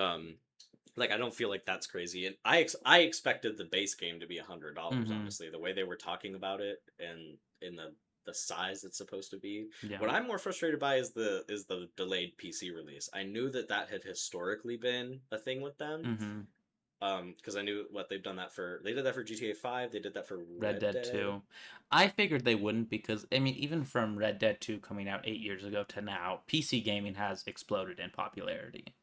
like I don't feel like that's crazy, and I expected the base game to be $100. Hmm. Honestly, the way they were talking about it and in the size it's supposed to be. Yeah. What I'm more frustrated by is the delayed PC release. I knew that had historically been a thing with them. Hmm. Because I knew what they've done that for. They did that for GTA 5. They did that for Red Red Dead Dead. 2. I figured they wouldn't because I mean even from Red Dead 2 coming out 8 years ago to now, PC gaming has exploded in popularity.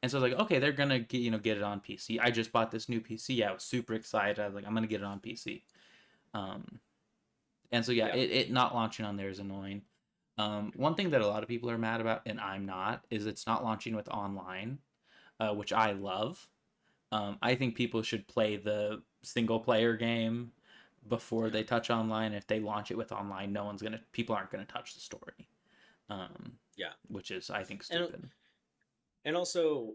And so I was like, okay, they're gonna get it on PC. I just bought this new PC. I was super excited. I was like, I'm gonna get it on PC. Um, and so yeah, Yeah, it not launching on there is annoying. One thing that a lot of people are mad about, and I'm not, is it's not launching with online, which I love. I think people should play the single player game before yeah, they touch online. If they launch it with online, people aren't gonna touch the story, um, yeah. which is I think And stupid. And also,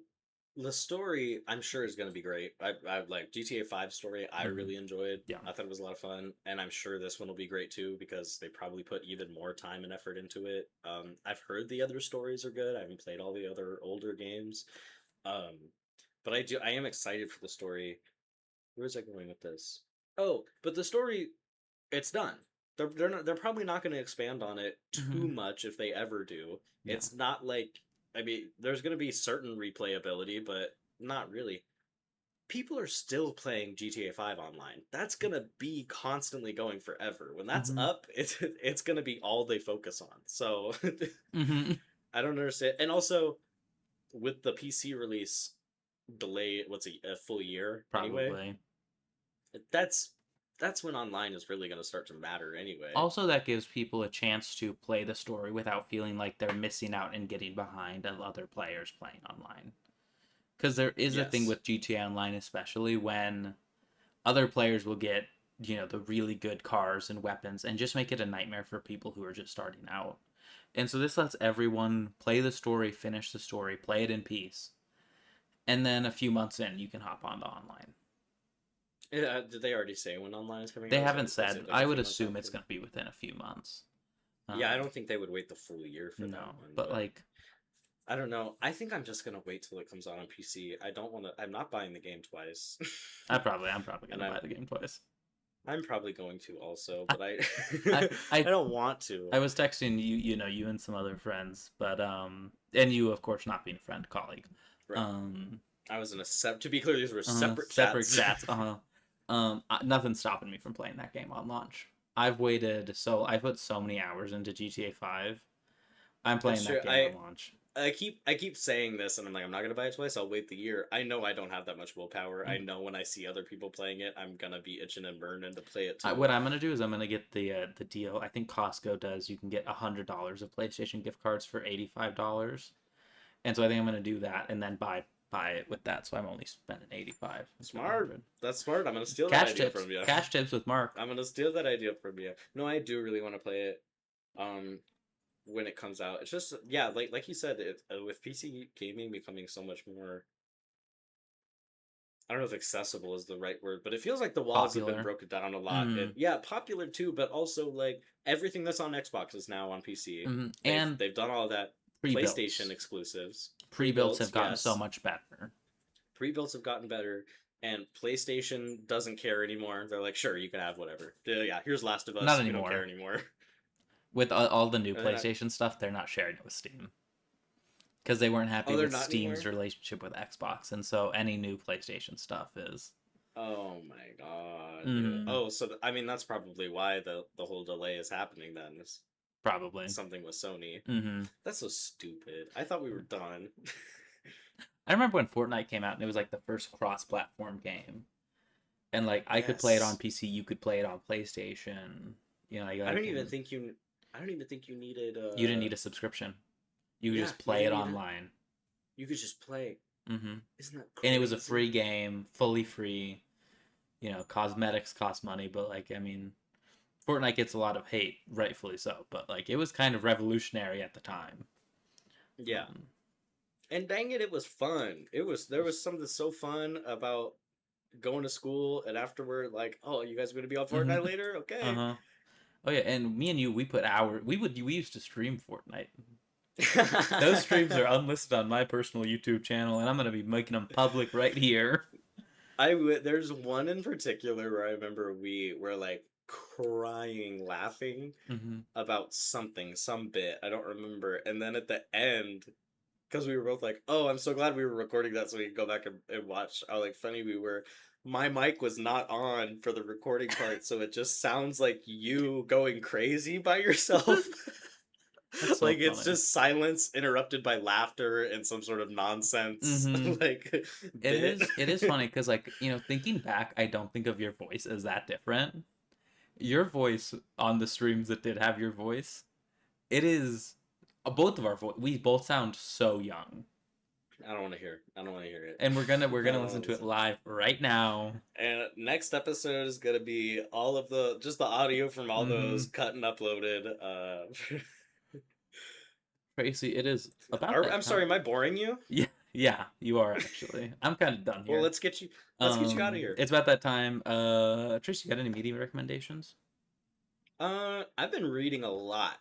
the story I'm sure is going to be great. I like GTA 5 story. I Hmm. really enjoyed. Yeah. I thought it was a lot of fun, and I'm sure this one will be great too because they probably put even more time and effort into it. I've heard the other stories are good. I haven't played all the other older games, um, but I am excited for the story. Where is I going with this? Oh, but the story it's done. They're probably not going to expand on it too Hmm. much if they ever do. Yeah. It's not like I mean, there's going to be certain replayability, but not really. People are still playing GTA 5 online. That's going to be constantly going forever. When that's Hmm. up, it's going to be all they focus on. So Hmm. I don't understand. And also with the PC release delay, what's a full year anyway? Probably. That's that's when online is really going to start to matter anyway. Also, that gives people a chance to play the story without feeling like they're missing out and getting behind of other players playing online. Because there is a thing Yes. with GTA Online, especially when other players will get the really good cars and weapons and just make it a nightmare for people who are just starting out. And so this lets everyone play the story, finish the story, play it in peace, and then a few months in, you can hop on the online. Yeah, did they already say when online is coming They out? haven't Is said. it like I a would few months assume it's after? going to be within a few months. Yeah, I Um, don't think they would wait the full year for that no, one, but but like I don't know. I think I'm just gonna wait till it comes out on PC. I don't want to. I'm not buying the game twice, I'm probably and gonna buy the game twice. I'm probably going to also, I but I I I I, don't want to. I was texting you, you and some other friends, but and you of course not being a friend, colleague. Right. Um, I was in a To be clear, these were separate separate chats. chats. Nothing's stopping me from playing that game on launch. I've put so many hours into GTA 5. I'm It's playing true. that game on launch. I keep saying this, and I'm like, I'm not gonna buy it twice. I'll wait the year. I know I don't have that much willpower. I Mm. know when I see other people playing it, I'm gonna be itching and burning to play it too. What I'm gonna do is I'm gonna get the deal. I think Costco does. You can get $100 of PlayStation gift cards for $85, and so I think I'm gonna do that and then buy it with that. So I'm only spending 85 instead of Smart. 100. That's smart. I'm gonna steal that Cash idea tips. from you. Cash tips with Mark. I'm gonna steal that idea from you. No, I do really want to play it. Um, when it comes out, it's just yeah, like you said, with PC gaming becoming so much more. I don't know if accessible is the right word, but it feels like the walls have been Popular. broken down a lot. And Mm, yeah, popular too, but also like everything that's on Xbox is now on PC. And They've done all of that. PlayStation pre-builts. exclusives, Pre-builts pre-builts, have gotten so yes. much better. Pre-builts have gotten better, and PlayStation doesn't care anymore. They're like, sure, you can have whatever. Yeah, here's Last of Not Us. We don't care anymore. anymore. With all the new And then PlayStation stuff, they're not sharing it with Steam because they weren't happy oh, they're with not Steam's anymore. relationship with Xbox, and so any new PlayStation stuff is Oh my god. mm, Oh, so I mean that's probably why the whole delay is happening then. Is probably. something with Sony. Hmm. That's so stupid. I thought we were done. I remember when Fortnite came out, and it was like the first cross-platform game, and like I could play it on Yes. PC, you could play it on PlayStation. I don't Like even think you I don't even think you needed you didn't need a subscription. You could yeah, just you play didn't it need it. online. You could just play. Hmm. Isn't that And it was a crazy? free game, fully free. Cosmetics cost money, but like I mean, Fortnite gets a lot of hate, rightfully so. But like it was kind of revolutionary at the time. Yeah. Um, And dang it, it was fun. There was something so fun about going to school and afterward like, oh, you guys are gonna be on mm-hmm. Fortnite later? Uh Okay. huh. Oh yeah, and me and you, we used to stream Fortnite. Those streams are unlisted on my personal YouTube channel, and I'm gonna be making them public right here. There's one in particular where I remember we were like crying laughing Hmm. about something, some bit. I don't remember. And then at the end, because we were both like, "Oh, I'm so glad we were recording that so we could go back and watch how like funny we were." My mic was not on for the recording part, so it just sounds like you going crazy by yourself. That's so Like it's funny. just silence interrupted by laughter and some sort of nonsense Hmm. like It bit. is funny because like thinking back, I don't think of your voice as that different. Your voice on the streams that did have your voice, it is both of our voice. We both sound so young, I don't want to hear. I don't want to hear it. and we're I gonna don't want listen to to it listen. live right now. And next episode is gonna be all of the just the audio from all those Hmm. cut and uploaded. Tracy, it is about that I'm time. sorry, am I boring you? Yeah, yeah, you are actually. I'm kind of done Well, here. let's get you out of here. It's about that time. Tracy, you got any media recommendations? I've been reading a lot,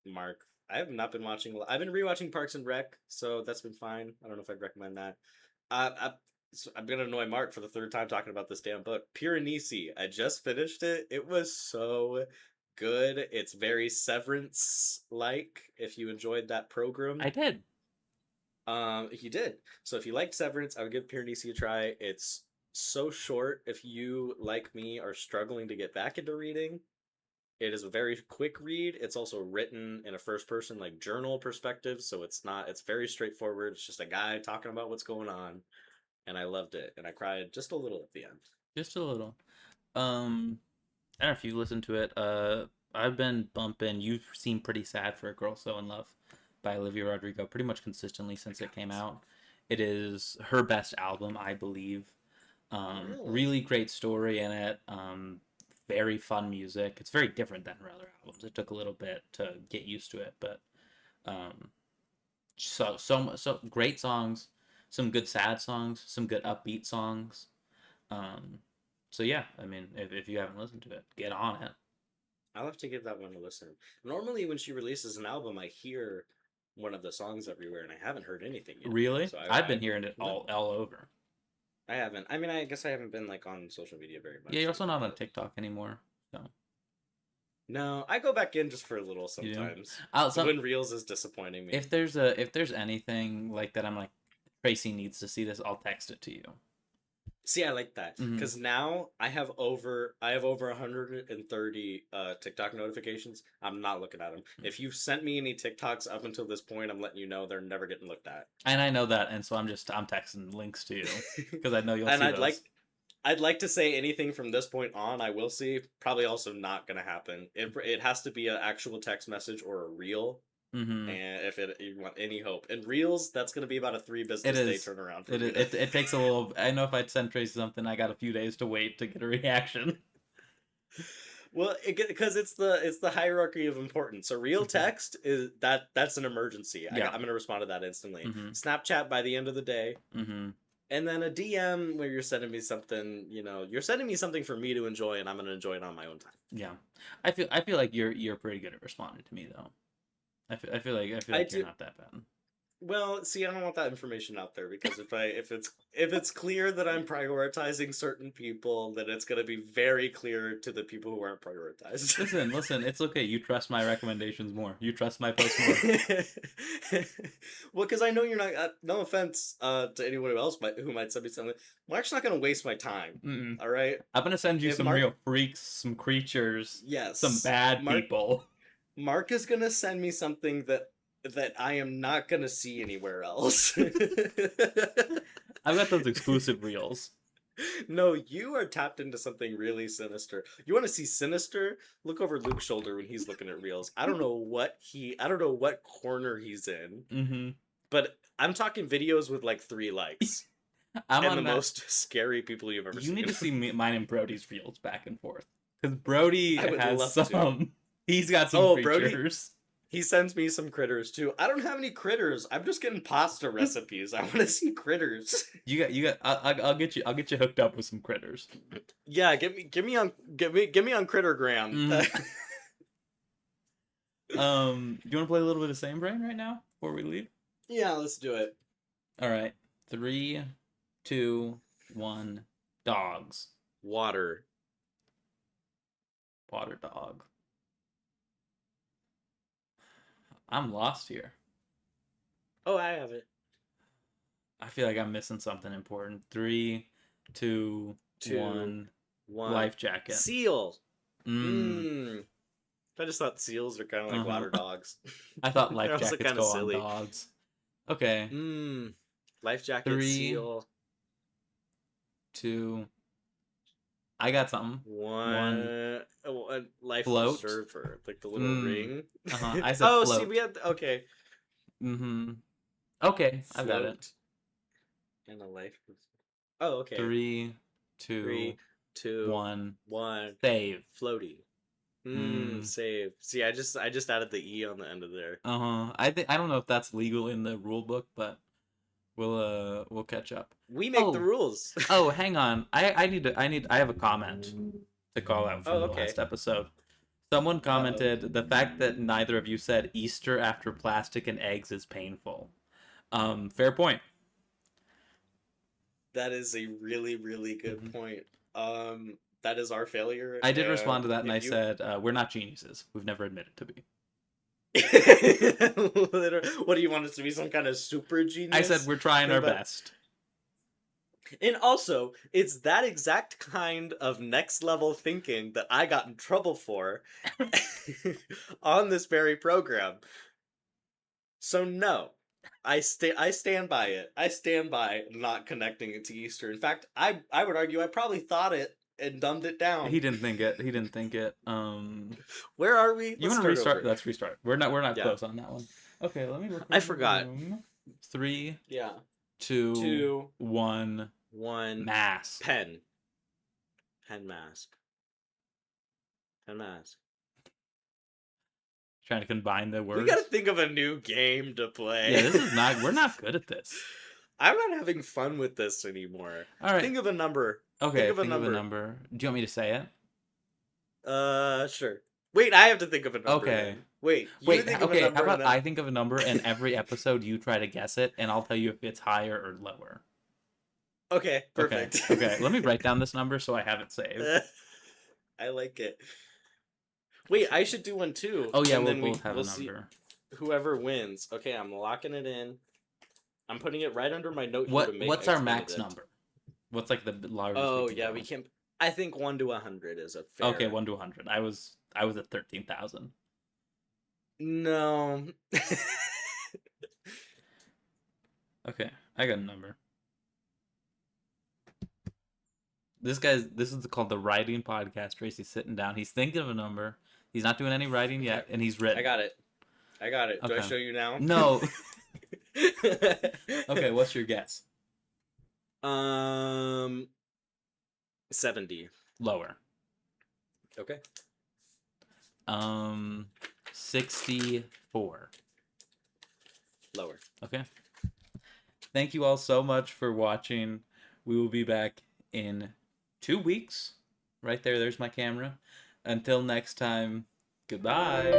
Mark. I have not been watching. I've been rewatching Parks and Rec, so that's been fine. I don't know if I'd recommend that. I I'm gonna annoy Mark for the third time talking about this damn book. Piranesi. I just finished it. It was so good. It's very Severance like. If you enjoyed that program, I did. he did. So if you liked Severance, I would give Piranesi a try. It's so short. If you, like me, are struggling to get back into reading, it is a very quick read. It's also written in a first person, like journal perspective. So it's very straightforward. It's just a guy talking about what's going on. And I loved it. And I cried just a little at the end. Just a little. Um, I don't know if you listened to it. I've been bumping. You seem pretty sad for a girl so in love by Olivia Rodrigo pretty much consistently Oh my since God. it came out. It is her best album, I believe. Really? Really great story in it. Very fun music. It's very different than her other albums. It took a little bit to get used to it, but um, so great songs. Some good sad songs. Some good upbeat songs. Um, so yeah, I mean, if you haven't listened to it, get on it. I'll have to give that one a listen. Normally, when she releases an album, I hear one of the songs everywhere, and I haven't heard anything yet. Really? So I've been hearing it no, all over. I haven't. I mean, I guess I haven't been like on social media very Yeah, much you're also either. not on But TikTok anymore. So no, I go back in just for a little you do. sometimes So when Reels is disappointing me. if there's anything like that, I'm like Tracy needs to see this. I'll text it to you. See, I like that Mm-hmm. because now I have over 130 TikTok notifications. I'm not looking at them. If you've sent me any TikToks up until this point, I'm letting you know they're never getting looked at. And I know that, and so I'm texting links to you because I know you'll And see I'd like those. I'd like to say anything from this point on, I will see. Probably also not gonna happen. It has to be an actual text message or a reel. Mm-hmm. And if you want any hope, and reels, that's gonna be about a three It business day is. turnaround for It, me is- to. it takes a little. I know if I'd send Tracy something, I got a few days to wait to get a reaction. Well, because it's the hierarchy of importance. So real Mm-hmm. text that's an emergency. Yeah. I'm gonna respond to that instantly. Mm-hmm. Snapchat by the end of the day, Mm-hmm. and then a DM where you're sending me something. You're sending me something for me to enjoy, and I'm gonna enjoy it on my own time. Yeah. I feel like you're pretty good at responding to me though. I feel I like you're do. not that bad. Well, see, I don't want that information out there because if it's clear that I'm prioritizing certain people, then it's gonna be very clear to the people who aren't prioritized. Listen. It's okay. You trust my recommendations more. You trust my posts more. Well, because I know you're not. No offense to anyone who might send me something. I'm actually not gonna waste my time. Mm-mm. All right. I'm gonna send you If some Mark, real freaks, some creatures, some yes, bad Mark, people. Mark is gonna send me something that I am not gonna see anywhere else. I've got those exclusive reels. No, you are tapped into something really sinister. You want to see sinister? Look over Luke's shoulder when he's looking at reels. I don't know what corner he's in, Mm-hmm. but I'm talking videos with like 3 likes I'm and on the that. most scary people you've ever You need seen. to see mine and Brody's reels back and forth because Brody I would has love to. some. He's got some Oh, Brody, creatures. he sends me some critters too. I don't have any critters. I'm just getting pasta recipes. I want to see critters. You got. I'll get you hooked up with some critters. Yeah, get me on Crittergram. Mm. Do you want to play a little bit of Same Brain right now before we leave? Yeah, let's do it. All right. 3, 2, 1. Dogs. Water. Water dog. I'm lost here. Oh, I have it. I feel like I'm missing something important. 3, 2, Two, 1. one. Life jacket. Seal. Mm. Mmm. I just thought seals are kind of like Uh-huh. water dogs. I thought They're life also jackets kind of go on silly. dogs. Okay. Mmm. Life jacket, 3, seal. 2. I got something. 1. Life Float. preserver, like the little Mm. ring. I said Oh, see, float. we had okay. Mm-hmm. Okay, I've got it. Float and a life. Oh, okay. 3, 2, 3, 2, 1. 1. Save. Floaty. Save. See, I just added the e on the end of there. I don't know if that's legal in the rule book, but we'll catch up. We make the rules. Oh, hang on. I have a comment to call out from Oh, the okay. last episode. Someone commented the fact that neither of you said Easter after plastic and eggs is painful. Fair point. That is a really, really good point. That is our failure. I did respond to that, and if I you... said we're not geniuses. We've never admitted to be. What do you want us to be, some kind of super genius? I said we're trying our best. And also, it's that exact kind of next level thinking that I got in trouble for on this very program. So no, I stand by it. I stand by not connecting it to Easter. In fact, I would argue I probably thought it and dumbed it down. He didn't think it. Where are we? You want to restart? Let's restart. We're not close on that one. Okay, let me look. I forgot. 3, Yeah. 2, 1. 1. Mask. Pen. Pen mask. Pen mask. Trying to combine the words. We gotta think of a new game to play. Yeah, we're not good at this. I'm not having fun with this anymore. All right. Think of a number. Okay, think of a number. Do you want me to say it? Sure. Wait, I have to think of a number. Okay. Then. Wait, you Wait, think of a okay, how number and about then I think of a number and every episode you try to guess it, and I'll tell you if it's higher or lower. Okay, Okay, perfect. okay. Let me write down this number so I have it saved. I like it. Wait, I should do one too, Oh yeah, and we'll then both have a we'll see number. whoever wins. Okay, I'm locking it in. I'm putting it right under my note here to make What's our Eggs max Benedict. number? What's like the largest we Oh can yeah, go? we can. I think 1 to 100 is a Okay, fair. 1 to 100. I was at 13,000. No. Okay, I got a number. This is called the writing podcast. Tracy's sitting down. He's thinking of a number. He's not doing any writing Okay, yet, and he's I written. got it. I got it. Do I Okay. show you now? No. Okay, what's your guess? um, 70. Lower. Okay. 64. Lower. Okay. Thank you all so much for watching. We will be back in 2 weeks. Right there, there's my camera. Until next time, goodbye.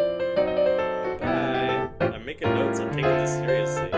Goodbye. I'm making notes. I'm taking this seriously.